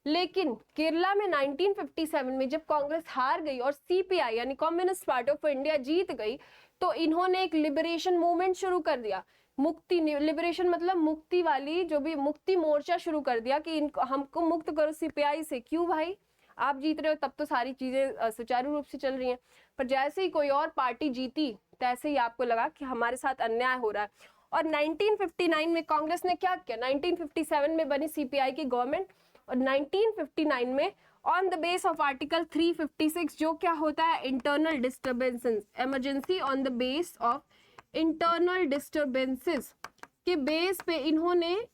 लेकिन केरला में 1957 में जब कांग्रेस हार गई और CPI यानी कम्युनिस्ट पार्टी ऑफ इंडिया जीत गई, तो इन्होंने एक लिबरेशन मूवमेंट शुरू कर दिया। मुक्ति, लिबरेशन मतलब मुक्ति वाली, जो भी मुक्ति मोर्चा शुरू कर दिया कि इनको हमको मुक्त करो CPI से। क्यों भाई, आप जीत रहे हो तब तो सारी चीजें सुचारू रूप से चल रही हैं, पर जैसे ही कोई और पार्टी जीती तैसे ही आपको लगा कि हमारे साथ अन्याय हो रहा है। और 1959 में कांग्रेस ने क्या किया, 1957 में बनी CPI की गवर्नमेंट, और 1959 में on the base of article 356, जो क्या होता है, internal disturbances, emergency on the base of internal disturbances के बेस पे इन्होंने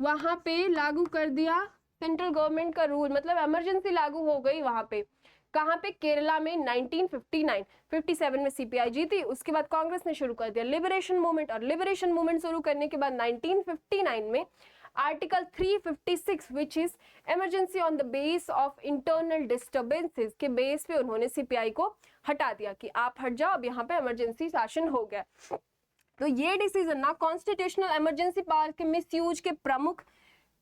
वहां पे लागू कर दिया सेंट्रल गवर्नमेंट का रूल, मतलब इमरजेंसी लागू हो गई वहां पे। कहां पे, केरला में 1959। 57 में CPI जीती, उसके बाद कांग्रेस ने शुरू कर दिया लिबरेशन मूवमेंट, और लिबरेशन मूवमेंट शुरू करने के बाद 1959 में article 356 which is emergency on the base of internal disturbances के बेस पे उन्होंने CPI को हटा दिया कि आप हट जाओ, अब यहाँ पे इमरजेंसी शासन हो गया। तो ये डिसीजन ना कॉन्स्टिट्यूशनल इमरजेंसी पावर के मिसयूज के प्रमुख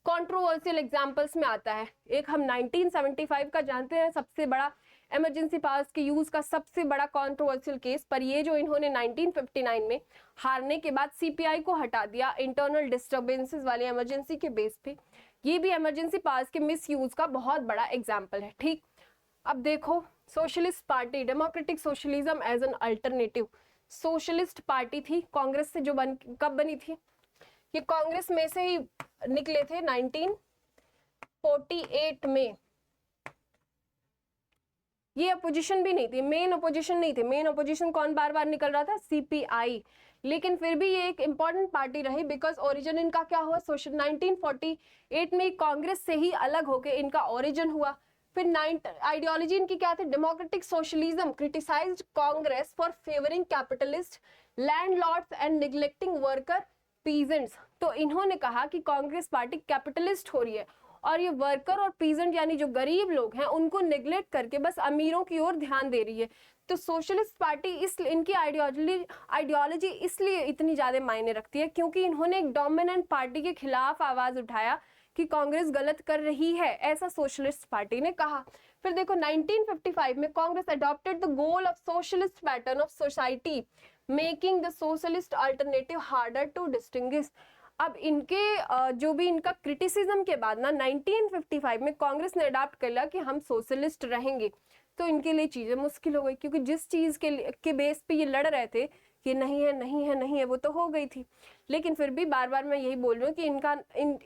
कंट्रोवर्शियल एग्जांपल्स में आता है। एक हम 1975 का जानते हैं, सबसे बड़ा इमरजेंसी पावर्स के यूज का सबसे बड़ा कंट्रोवर्शियल केस, पर ये जो इन्होंने 1959 में हारने के बाद CPI को हटा दिया इंटरनल डिस्टर्बेंसेस वाले इमरजेंसी के बेस पे, ये भी इमरजेंसी पावर्स के मिसयूज का बहुत बड़ा एग्जाम्पल है। ठीक, अब देखो socialist party, democratic socialism as an alternative. Socialist party थी कांग्रेस से, जो कब बनी थी, ये कांग्रेस में से ही निकले थे 1948 में। ये अपोजिशन भी नहीं थी, मेन अपोजिशन नहीं थे, मेन अपोजिशन कौन बार बार निकल रहा था, CPI। लेकिन फिर भी ये एक इंपॉर्टेंट पार्टी रही बिकॉज ओरिजिन इनका क्या हुआ, 1948 में कांग्रेस से ही अलग होके इनका ओरिजिन हुआ। फिर आइडियोलॉजी इनकी क्या थी, democratic socialism criticised Congress for favouring capitalist landlords and neglecting worker peasants. तो इन्होंने कहा कि कांग्रेस पार्टी कैपिटलिस्ट हो रही है और ये वर्कर और पीजेंट यानी जो गरीब लोग हैं उनको नेग्लेक्ट करके बस अमीरों की ओर ध्यान दे रही है। तो सोशलिस्ट पार्टी इनकी आइडियोलॉजी इसलिए इतनी ज्यादा मायने रखती है क्योंकि इन्होंने एक डोमिनेंट पार्टी के खिलाफ आवाज उठाया कि कांग्रेस गलत कर रही है, ऐसा सोशलिस्ट पार्टी ने कहा। फिर देखो 1955 में Congress adopted the goal of socialist pattern of society making the socialist alternative harder to distinguish. अब इनके जो भी इनका क्रिटिसिज्म के बाद ना 1955 में कांग्रेस ने अडॉप्ट कर लिया कि हम सोशलिस्ट रहेंगे, तो इनके लिए चीजें मुश्किल हो गई क्योंकि जिस चीज के बेस पे ये लड़ रहे थे कि नहीं है नहीं है नहीं है, वो तो हो गई थी। लेकिन फिर भी बार बार मैं यही बोल रही हूँ कि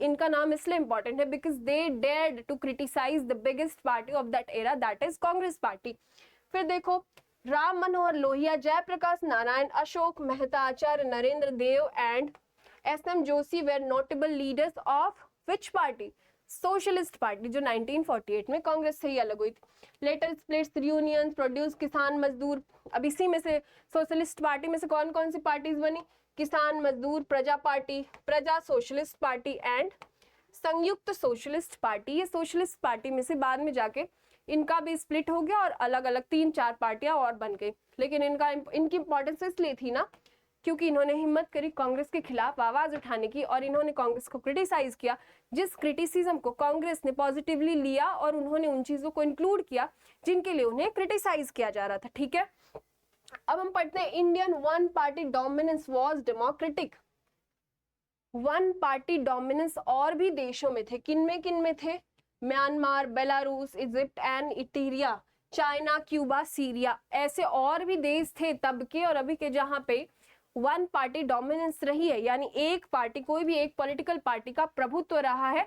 इनका नाम इसलिए इंपॉर्टेंट है because they dared to criticise the biggest party of that era, that is Congress party. फिर देखो Ram Manohar Lohia, Jayaprakash Narayan, Ashok Mehta, Acharya Narendra Dev and SM Joshi were notable leaders of which party? Socialist party, जो 1948 में कांग्रेस से ही अलग हुई थी। लेटर स्प्लिट्स, रियूनियन, प्रोड्यूस, किसान मजदूर। अब इसी में से सोशलिस्ट पार्टी में से कौन कौन सी पार्टीज बनी, किसान मजदूर, प्रजा पार्टी, प्रजा सोशलिस्ट पार्टी एंड संयुक्त सोशलिस्ट पार्टी। ये सोशलिस्ट पार्टी में से बाद में जाके इनका भी स्प्लिट हो गया और अलग अलग 3-4 पार्टियां और बन गई। लेकिन इनकी इंपॉर्टेंस इसलिए थी ना क्योंकि इन्होंने हिम्मत करी कांग्रेस के खिलाफ आवाज उठाने की और इन्होंने कांग्रेस को क्रिटिसाइज किया, जिस क्रिटिसिज्म को कांग्रेस ने पॉजिटिवली लिया और उन्होंने उन चीजों को इंक्लूड किया जिनके लिए उन्हें क्रिटिसाइज किया जा रहा था। ठीक है, अब हम पढ़ते हैं Indian one party dominance was democratic. One party dominance और भी देशों में थे, किन में थे? Myanmar, Belarus, Egypt and Eritrea, China, Cuba, Syria, ऐसे और भी देश थे तब के और अभी के जहां पे वन पार्टी डोमिनेंस रही है, यानी एक पार्टी, कोई भी एक पॉलिटिकल पार्टी का प्रभुत्व रहा है,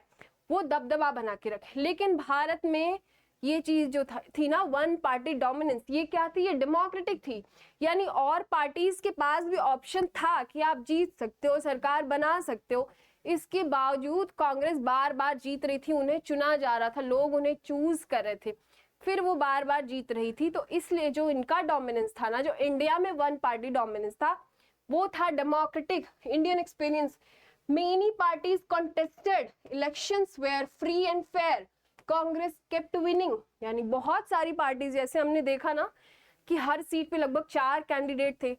वो दबदबा बना के रखे। लेकिन भारत में ये चीज जो थी ना, वन पार्टी डोमिनेंस, ये क्या थी? ये डेमोक्रेटिक थी, यानी और पार्टीज के पास भी ऑप्शन था कि आप जीत सकते हो, सरकार बना सकते हो। इसके बावजूद कांग्रेस बार बार जीत रही थी, उन्हें चुना जा रहा था, लोग उन्हें चूज कर रहे थे, फिर वो बार बार जीत रही थी। तो इसलिए जो इनका डोमिनेंस था ना, जो इंडिया में वन पार्टी डोमिनेंस था, वो था democratic. Indian experience, many parties contested elections were free and fair, Congress kept winning, यानी बहुत सारी पार्टीज, जैसे हमने देखा ना कि हर सीट पे लगभग 4 कैंडिडेट थे,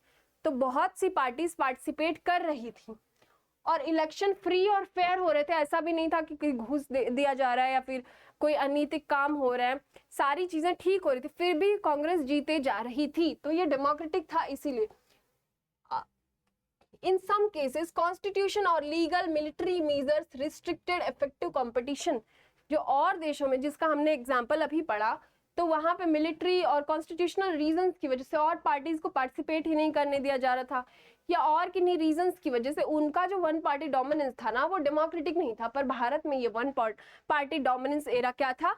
तो बहुत सी पार्टीज पार्टिसिपेट कर रही थी और इलेक्शन फ्री और फेयर हो रहे थे। ऐसा भी नहीं था कि कोई घूस दिया जा रहा है या फिर कोई अनैतिक काम हो रहा है, सारी चीजें ठीक हो रही थी, फिर भी कांग्रेस जीते जा रही थी, तो ये डेमोक्रेटिक था। इसीलिए इन सम केसेस कॉन्स्टिट्यूशन और legal military measures restricted effective competition. जो और देशों में, जिसका हमने एग्जांपल अभी पढ़ा, तो वहां पे मिलिट्री और कॉन्स्टिट्यूशनल रीजंस की वजह से और पार्टीज को पार्टिसिपेट ही नहीं करने दिया जा रहा था, या और किन्हीं रीजंस की वजह से उनका जो वन पार्टी डोमिनेंस था ना, वो डेमोक्रेटिक नहीं था। पर भारत में ये वन पार्टी डोमिनेंस एरा क्या था?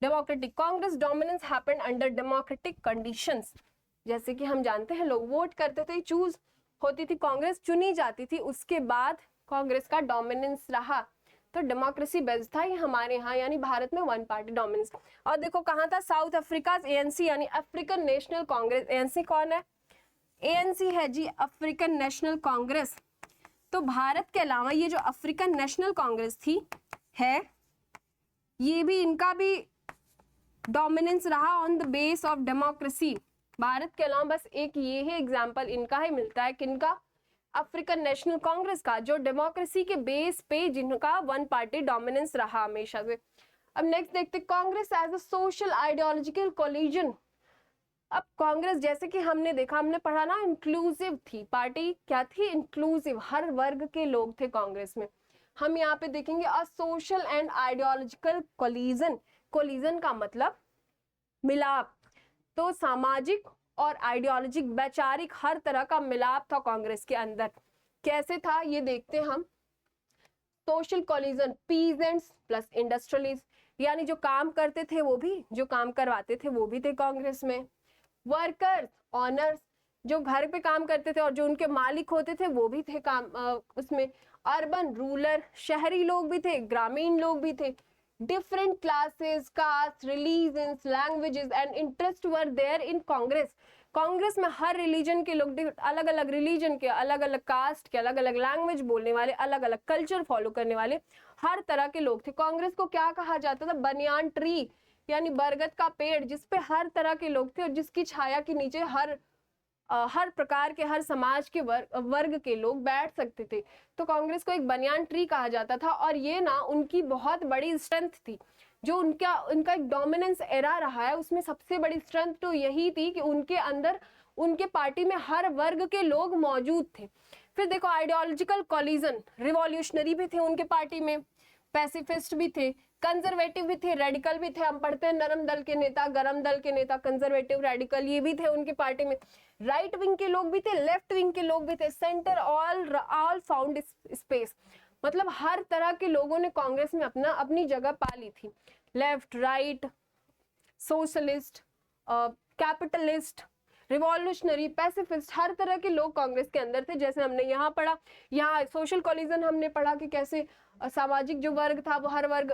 Democratic. Congress dominance happened under democratic conditions. जैसे कि हम जानते हैं, लोग वोट करते थे, चूज होती थी, कांग्रेस चुनी जाती थी, उसके बाद कांग्रेस का डोमिनेंस रहा, तो डेमोक्रेसी बेस्ड था ये हमारे यहाँ, यानी भारत में वन पार्टी डोमिनेंस। और देखो कहाँ था? साउथ अफ्रीका, एएनसी यानी अफ्रीकन नेशनल कांग्रेस। एएनसी कौन है? एएनसी है जी अफ्रीकन नेशनल कांग्रेस। तो भारत के अलावा ये जो अफ्रीकन नेशनल कांग्रेस थी है, ये भी, इनका भी डोमिनेंस रहा on the base of democracy. Bharat के अलावा बस एक ये ही एग्जाम्पल इनका ही मिलता है, किनका? अफ्रीकन नेशनल कांग्रेस का, जो डेमोक्रेसी के बेस पे जिनका वन पार्टी डोमिनेंस रहा हमेशा से। अब नेक्स्ट देखते Congress as a social ideological coalition. अब कांग्रेस, जैसे कि हमने देखा, हमने पढ़ा ना, इंक्लूसिव थी पार्टी। क्या थी? इंक्लूसिव, हर वर्ग के लोग थे कांग्रेस में। हम यहाँ पे देखेंगे a social and ideological collision. Collision का मतलब मिलाप, तो सामाजिक और आइडियोलॉजिक, वैचारिक, हर तरह का मिलाप था कांग्रेस के अंदर। कैसे था ये देखते हैं हम। Social collision, peasants plus industrialist, यानी जो काम करते थे वो भी, जो काम करवाते थे वो भी थे कांग्रेस में। वर्कर्स, ऑनर्स, जो घर पे काम करते थे और जो उनके मालिक होते थे वो भी थे काम उसमें। अर्बन, रूरल, शहरी लोग भी थे, ग्रामीण लोग भी थे। different classes, castes, religions, languages and interests were there in Congress. Congress में हर रिलीजन के लोग, अलग अलग रिलीजन के, अलग अलग कास्ट के, अलग अलग लैंग्वेज बोलने वाले, अलग अलग कल्चर फॉलो करने वाले, हर तरह के लोग थे। कांग्रेस को क्या कहा जाता था? बनियान ट्री, यानी बरगद का पेड़, जिसपे हर तरह के लोग थे और जिसकी छाया के नीचे हर प्रकार के, हर समाज के वर्ग के लोग बैठ सकते थे। तो कांग्रेस को एक बनियान ट्री कहा जाता था और ये ना उनकी बहुत बड़ी स्ट्रेंथ थी। जो उनका एक डोमिनेंस एरा रहा है, उसमें सबसे बड़ी स्ट्रेंथ तो यही थी कि उनके अंदर, उनके पार्टी में हर वर्ग के लोग मौजूद थे। फिर देखो आइडियोलॉजिकल कोलिजन, रिवॉल्यूशनरी भी थे उनके पार्टी में, पैसिफिस्ट भी थे, कंजर्वेटिव भी थे, रेडिकल भी थे। हम पढ़ते हैं नरम दल के नेता, गरम दल के नेता, कंजर्वेटिव, रेडिकल, ये भी थे उनकी पार्टी में। राइट विंग के लोग भी थे, लेफ्ट विंग के लोग भी थे, सेंटर, ऑल फाउंड स्पेस। मतलब हर तरह के लोगों ने कांग्रेस में अपनी जगह पा ली थी। Left, right, socialist, capitalist, revolutionary, pacifist, हर तरह के लोग कांग्रेस के अंदर थे। जैसे हमने यहाँ पढ़ा, यहाँ सोशल कोलिजन हमने पढ़ा कि कैसे सामाजिक जो वर्ग था वो हर वर्ग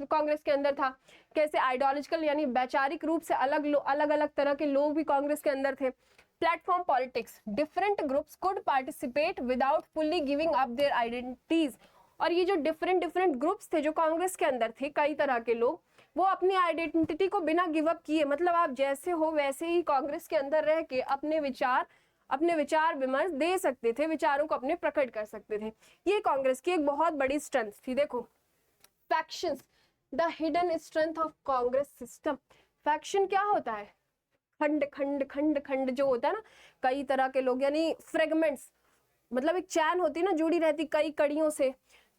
कांग्रेस के अंदर था। कैसे आइडियोलॉजिकल यानी वैचारिक रूप से अलग अलग तरह के लोग भी कांग्रेस के अंदर थे। Platform politics, different groups could participate without fully giving up their identities. और ये जो डिफरेंट ग्रुप्स थे जो कांग्रेस के अंदर थे, कई तरह के लोग, वो अपनी आइडेंटिटी को बिना गिव अप किए, मतलब आप जैसे हो वैसे ही कांग्रेस के अंदर रह के अपने विचार, अपने विचार विमर्श दे सकते थे, विचारों को अपने प्रकट कर सकते थे। ये कांग्रेस की एक बहुत बड़ी स्ट्रेंथ थी। देखो factions, the hidden strength of Congress system. Faction क्या होता है? खंड खंड खंड खंड जो होता है ना, कई तरह के लोग, यानी फ्रेगमेंट्स, मतलब एक चैन होती है ना, जुड़ी रहती कई कड़ियों से।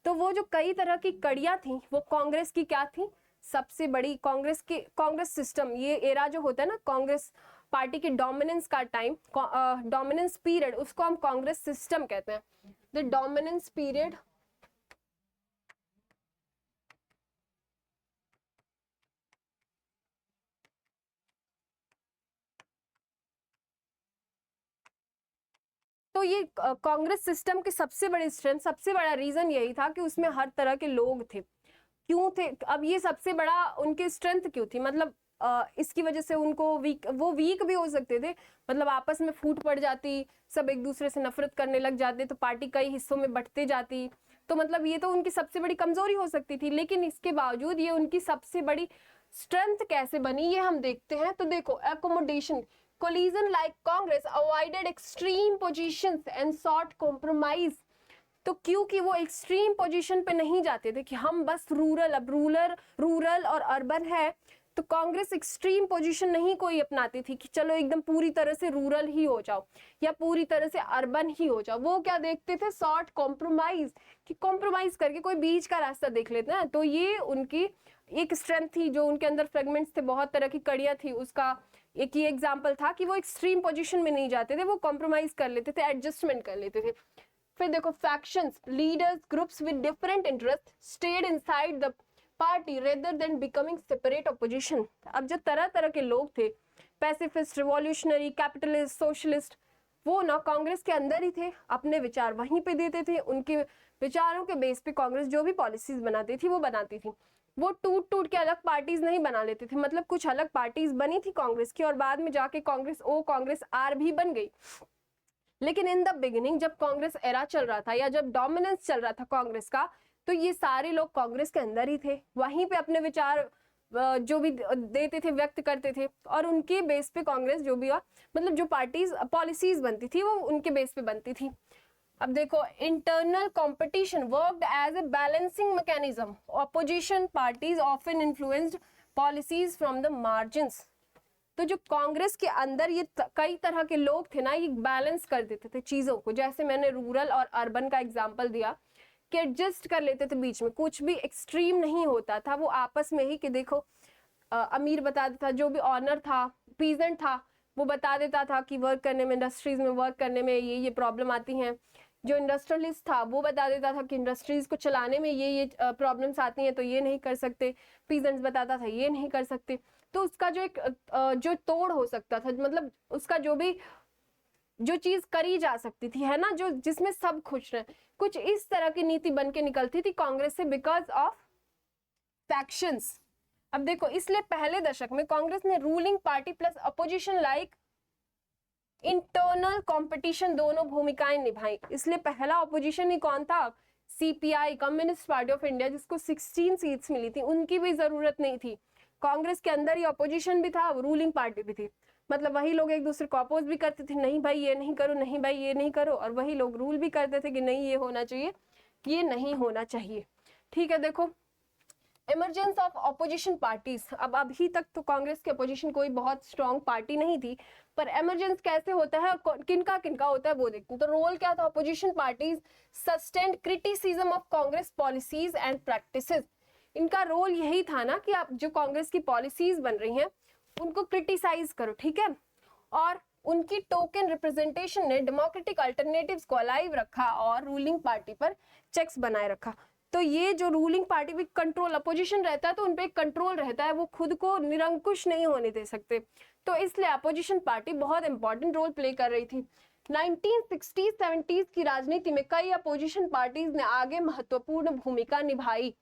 तो वो जो कई तरह की कड़ियां थी वो कांग्रेस की क्या थी? सबसे बड़ी। कांग्रेस सिस्टम, ये एरा जो होता है ना कांग्रेस पार्टी की डोमिनेंस का टाइम, डोमिनेंस पीरियड, उसको हम कांग्रेस सिस्टम कहते हैं। द डोमिनेंस पीरियड तो ये कांग्रेस सिस्टम के सबसे बड़ी स्ट्रेंथ, सबसे बड़ा रीजन यही था कि उसमें हर तरह के लोग थे। क्यों थे? अब ये सबसे बड़ा उनकी स्ट्रेंथ क्यों थी? मतलब इसकी वजह से उनको वो वीक भी हो सकते थे, मतलब आपस में फूट पड़ जाती, सब एक दूसरे से नफरत करने लग जाते, तो पार्टी कई हिस्सों में बंटते जाती, तो मतलब ये तो उनकी सबसे बड़ी कमजोरी हो सकती थी। लेकिन इसके बावजूद ये उनकी सबसे बड़ी स्ट्रेंथ कैसे बनी, ये हम देखते हैं। तो देखो accommodation, coalition like Congress avoided extreme positions and sought compromise. तो क्योंकि वो एक्सट्रीम पोजीशन पे नहीं जाते थे कि हम बस रूरल, अब रूरल और अर्बन है, तो कांग्रेस एक्सट्रीम पोजीशन नहीं कोई अपनाती थी कि चलो एकदम पूरी तरह से रूरल ही हो जाओ या पूरी तरह से अर्बन ही हो जाओ। वो क्या देखते थे? सॉर्ट कॉम्प्रोमाइज, कि कॉम्प्रोमाइज करके कोई बीच का रास्ता देख लेते हैं। तो ये उनकी एक स्ट्रेंथ थी, जो उनके अंदर फ्रेगमेंट्स थे, बहुत तरह की कड़ियां थी, उसका एक ही एग्जाम्पल था कि वो एक्सट्रीम पोजिशन में नहीं जाते थे, वो कॉम्प्रोमाइज कर लेते थे, एडजस्टमेंट कर लेते थे। फिर देखो factions, leaders groups with different interest stayed inside the party rather than becoming separate opposition. अब जो तरह तरह के लोग थे, पैसिफिस्ट, रिवॉल्यूशनरी, कैपिटलिस्ट, सोशलिस्ट, वो ना कांग्रेस के अंदर ही थे, अपने विचार वहीं पे देते थे, उनके विचारों के बेस पे कांग्रेस जो भी पॉलिसीज बनाती थी वो बनाती थी। वो टूट टूट के अलग पार्टीज नहीं बना लेते थे, मतलब कुछ अलग पार्टीज बनी थी कांग्रेस की और बाद में जाके कांग्रेस ओ, कांग्रेस आर भी बन गई। लेकिन इन द बिगिनिंग जब कांग्रेस एरा चल रहा था या जब डोमिनेंस चल रहा था कांग्रेस का, तो ये सारे लोग कांग्रेस के अंदर ही थे, वहीं पे अपने विचार जो भी देते थे, व्यक्त करते थे, और उनके बेस पे कांग्रेस जो भी, मतलब जो पार्टीज पॉलिसीज बनती थी वो उनके बेस पे बनती थी। अब देखो internal competition worked as a balancing mechanism, opposition parties often influenced policies from the margins. तो जो कांग्रेस के अंदर ये कई तरह के लोग थे ना, ये बैलेंस कर देते थे चीजों को, जैसे मैंने रूरल और अर्बन का एग्जांपल दिया कि एडजस्ट कर लेते थे, बीच में कुछ भी एक्सट्रीम नहीं होता था, वो आपस में ही कि देखो अमीर बता देता, जो भी ऑनर था, पीजेंट था, वो बता देता था कि वर्क करने में, इंडस्ट्रीज में वर्क करने में ये प्रॉब्लम आती हैं। जो इंडस्ट्रियलिस्ट था वो बता देता था कि इंडस्ट्रीज को चलाने में ये प्रॉब्लम्स आती हैं, तो ये नहीं कर सकते। पीजेंट्स बताता था ये नहीं कर सकते। तो उसका जो एक जो तोड़ हो सकता था, मतलब उसका जो भी जो चीज करी जा सकती थी, है ना, जो जिसमें सब खुश रहे, कुछ इस तरह की नीति बन के निकलती थी कांग्रेस से, बिकॉज ऑफ फैक्शंस। अब देखो इसलिए पहले दशक में कांग्रेस ने ruling party plus opposition like internal competition दोनों भूमिकाएं निभाई। इसलिए पहला ऑपोजिशन ही कौन था? CPI, communist party of India, जिसको 16 सीट्स मिली थी, उनकी भी जरूरत नहीं थी। कांग्रेस के अंदर ही ऑपोजिशन भी था, रूलिंग पार्टी भी थी, मतलब वही लोग एक दूसरे को अपोज भी करते थे, नहीं भाई ये नहीं करो, नहीं भाई ये नहीं करो, और वही लोग रूल भी करते थे कि नहीं ये होना चाहिए, ये नहीं होना चाहिए। ठीक है, देखो इमरजेंस ऑफ ऑपोजिशन पार्टीज। अब अभी तक तो कांग्रेस की अपोजिशन कोई बहुत स्ट्रॉन्ग पार्टी नहीं थी, पर इमरजेंस कैसे होता है और किनका किनका होता है वो देखते हैं। तो रोल क्या था opposition parties? Sustained criticism of Congress policies and practices. इनका रोल यही था ना कि आप जो कांग्रेस की पॉलिसीज बन रही हैं उनको क्रिटिसाइज करो, ठीक है, और उनकी टोकन रिप्रेजेंटेशन ने डेमोक्रेटिक अल्टरनेटिव्स को अलाइव रखा और रूलिंग पार्टी पर चेक्स बनाए रखा। तो ये जो रूलिंग पार्टी भी कंट्रोल, अपोजिशन रहता है तो उनपे कंट्रोल रहता है, वो खुद को निरंकुश नहीं होने दे सकते, तो इसलिए अपोजिशन पार्टी बहुत इंपॉर्टेंट रोल प्ले कर रही थी। 1960-70s की राजनीति में कई अपोजिशन पार्टीज ने आगे महत्वपूर्ण भूमिका निभाई।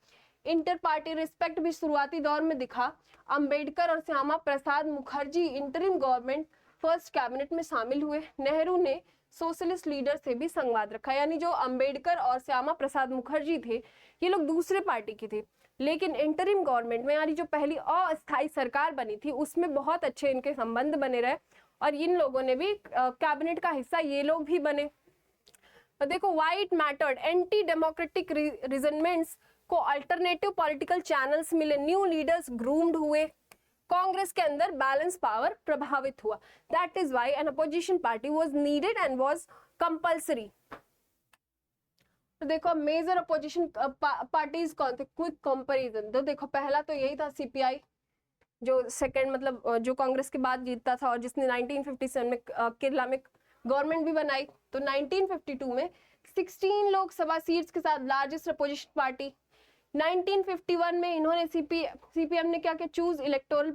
इंटर पार्टी रिस्पेक्ट भी शुरुआती दौर में दिखा। अंबेडकर और Shyama Prasad Mukherjee interim government first cabinet में शामिल हुए। नेहरू ने सोशलिस्ट लीडर से भी संवाद रखा, यानी जो अंबेडकर और श्यामा प्रसाद मुखर्जी थे ये लोग दूसरे पार्टी के थे, लेकिन इंटरिम गवर्नमेंट में, यानी जो पहली अस्थायी सरकार बनी थी, उसमें बहुत अच्छे इनके संबंध बने रहे और इन लोगों ने भी कैबिनेट का हिस्सा ये लोग भी बने। और देखो why it mattered, anti democratic resentments को अल्टरनेटिव पॉलिटिकल चैनल्स मिले, न्यू लीडर्स ग्रूम्ड हुए, कांग्रेस के अंदर बैलेंस पावर प्रभावित हुआ। That is why an opposition party was needed and was compulsory. तो देखो मेजर अपोजिशन पार्टीज कौन थे, क्विक कंपैरिजन। तो देखो पहला तो यही था सीपीआई, जो सेकंड मतलब जो कांग्रेस के बाद जीतता था और जिसने 1957 में केरला में गवर्नमेंट भी बनाई। तो 1952 में 16 लोकसभा सीट्स के साथ लार्जेस्ट अपोजिशन पार्टी। 1951 में इन्होंने सीपीएम ने क्या किया, चूज इलेक्टोरल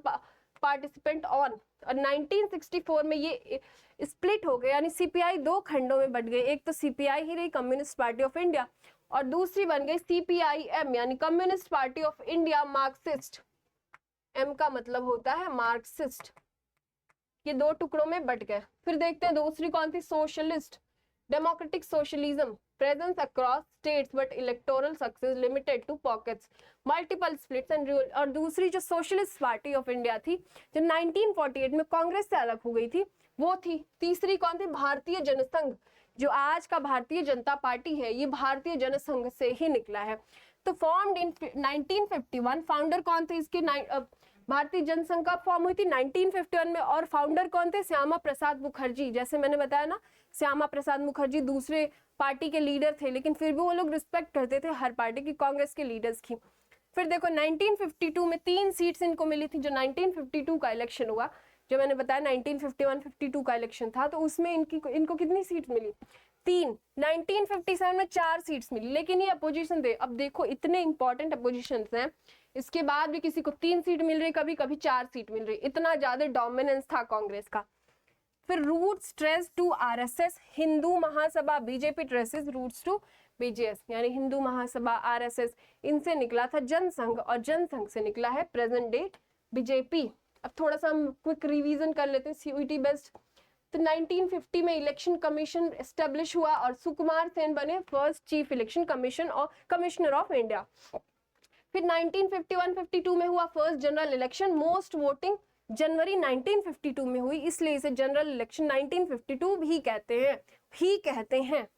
पार्टिसिपेंट ऑन। और 1964 में ये स्प्लिट हो गए, यानी सीपीआई दो खंडों में बट गए। एक तो सीपीआई ही रही, कम्युनिस्ट पार्टी ऑफ इंडिया, और दूसरी बन गई सीपीआईएम यानी communist party of India Marxist. M का मतलब होता है मार्क्सिस्ट। ये दो टुकड़ों में बट गए। फिर देखते हैं दूसरी कौन थी, socialist democratic socialism, presence across states but electoral success limited to pockets, multiple splits and rule. और दूसरी जो सोशलिस्ट पार्टी ऑफ इंडिया थी, जो 1948 में कांग्रेस से अलग हो गई थी, वो थी। तीसरी कौन थी, भारतीय जनसंघ, जो आज का भारतीय जनता पार्टी है, ये भारतीय जनसंघ से ही निकला है। तो फॉर्म्ड इन 1951, फाउंडर कौन थे इसके, भारतीय जनसंघ का फॉर्म हुई थी 1951 में, और फाउंडर कौन थे, श्यामा प्रसाद मुखर्जी। जैसे मैंने बताया ना, श्यामा प्रसाद मुखर्जी दूसरे पार्टी के लीडर थे, लेकिन फिर भी वो लोग रिस्पेक्ट करते थे हर पार्टी की, कांग्रेस के लीडर्स की। फिर देखो 1952 में 3 सीट्स इनको मिली थी। जो 1952 का इलेक्शन हुआ, जो मैंने बताया 1951-52 का इलेक्शन था, तो उसमें इनको कितनी सीट मिली, 3। 1957 में 4 सीट्स मिली, लेकिन ये अपोजिशन थे। अब देखो इतने इंपॉर्टेंट अपोजिशन हैं, इसके बाद भी किसी को 3 सीट मिल रही, कभी कभी 4 सीट मिल रही, इतना ज्यादा डोमिनेंस था कांग्रेस का। फिर roots trace to RSS, Hindu Mahasabha, BJP traces roots to BJS, यानी हिंदू महासभा, आरएसएस, इनसे निकला था जनसंघ, और जनसंघ से निकला है प्रेजेंट डे बीजेपी। अब थोड़ा सा हम क्विक रिवीजन कर लेते हैं सीयूईटी बेस्ड। तो 1950 में इलेक्शन कमीशन एस्टेब्लिश हुआ और सुकुमार सेन बने फर्स्ट चीफ इलेक्शन कमीशन और कमिश्नर ऑफ इंडिया। फिर 1951-52 में हुआ first general election, most voting जनवरी 1952 में हुई, इसलिए इसे जनरल इलेक्शन 1952 भी कहते हैं।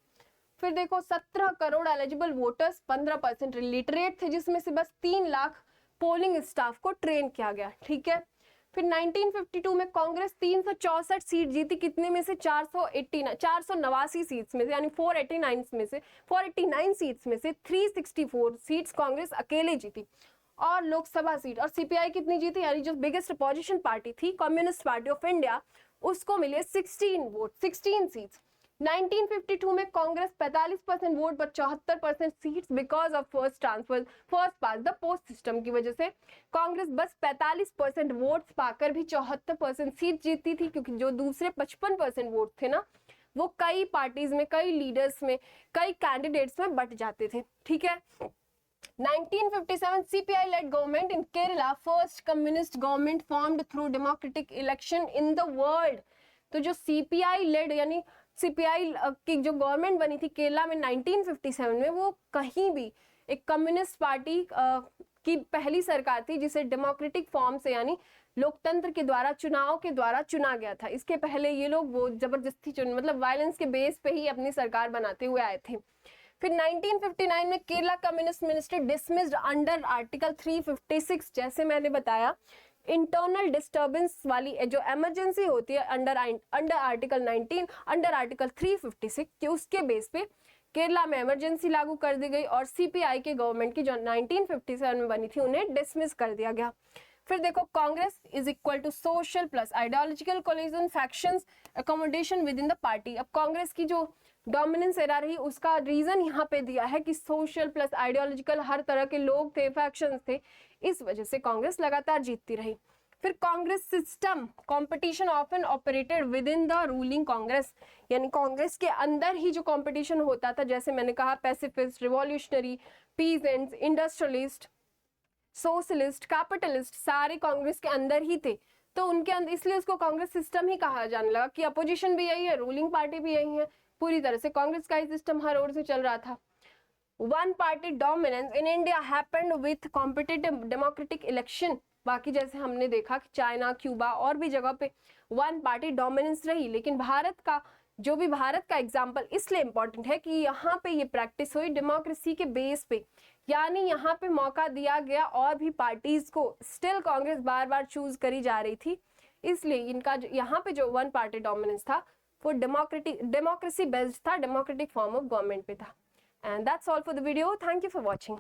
फिर देखो 17 करोड़ एलिजिबल वोटर्स, 15% लिटरेट थे, जिसमें से बस 3 लाख पोलिंग स्टाफ को ट्रेन किया गया, ठीक है। फिर 1952 में कांग्रेस 364 सीट जीती, कितने में से, 489 सीट्स में से, यानी 489 सीट्स में से 364 सीट्स कांग्रेस अकेले जीती। और लोकसभा सीट और सीपीआई कितनी जीती, यानी जो बिगेस्ट अपोजिशन पार्टी थी कम्युनिस्ट पार्टी ऑफ इंडिया, उसको मिले 16 सीट्स। 1952 में कांग्रेस 45% वोट पर 74% seats because of first past the post system की वजह से कांग्रेस बस 45% वोट्स पाकर भी 74% सीट जीतती थी, क्योंकि जो दूसरे 55% वोट थे ना, वो कई पार्टीज में, कई लीडर्स में, कई कैंडिडेट्स में बट जाते थे, ठीक है। 1957 CPI led government in Kerala, first communist government formed through democratic election in the world। तो जो CPI led यानी सीपीआई की जो गवर्नमेंट बनी थी केरला में 1957 में, वो कहीं भी एक कम्युनिस्ट पार्टी की पहली सरकार थी जिसे डेमोक्रेटिक फॉर्म से यानी लोकतंत्र के द्वारा, चुनाव के द्वारा चुना गया था। इसके पहले ये लोग वो जबरदस्ती मतलब वायलेंस के बेस पे ही अपनी सरकार बनाते हुए आए थे। फिर 1959 में Kerala communist ministry dismissed under article 356। जैसे मैंने बताया, इंटरनल डिस्टर्बेंस वाली जो इमरजेंसी होती है अंडर आर्टिकल 19, अंडर आर्टिकल 356 के उसके बेस पे केरला में इमरजेंसी लागू कर दी गई और सीपीआई के गवर्नमेंट की जो 1957 में बनी थी उन्हें डिसमिस कर दिया गया। फिर देखो, Congress is equal to social plus ideological coalition factions accommodation within the party. अब कांग्रेस की जो डोमिनेंस एरा रही, उसका रीजन यहाँ पे दिया है कि सोशल प्लस आइडियोलॉजिकल, हर तरह के लोग थे, फैक्शंस थे, इस वजह से कांग्रेस लगातार जीतती रही। फिर Congress system competition often operated with in the ruling Congress, यानी कांग्रेस के अंदर ही जो कंपटीशन होता था, जैसे मैंने कहा pacifist, revolutionary, peasants, industrialist, socialist, capitalist, सारे कांग्रेस के अंदर ही थे। तो उनके अंदर, इसलिए उसको कांग्रेस सिस्टम ही कहा जाने लगा कि अपोजिशन भी यही है, रूलिंग पार्टी भी यही है, पूरी तरह से कांग्रेस का ही सिस्टम हर ओर से चल रहा था। One party dominance in India happened with competitive democratic election बाकी जैसे हमने देखा कि चाइना, क्यूबा और भी जगह पे वन पार्टी डोमिनेंस रही, लेकिन भारत का एग्जाम्पल इसलिए इंपॉर्टेंट है कि यहाँ पे ये प्रैक्टिस हुई डेमोक्रेसी के बेस पे, यानी यहाँ पे मौका दिया गया और भी पार्टीज को। स्टिल कांग्रेस बार बार चूज करी जा रही थी, इसलिए इनका यहाँ पे जो वन पार्टी डोमिनेंस था वो डेमोक्रेसी बेस्ड था, डेमोक्रेटिक फॉर्म ऑफ गवर्नमेंट पे था। And that's all for the video, thank you for watching.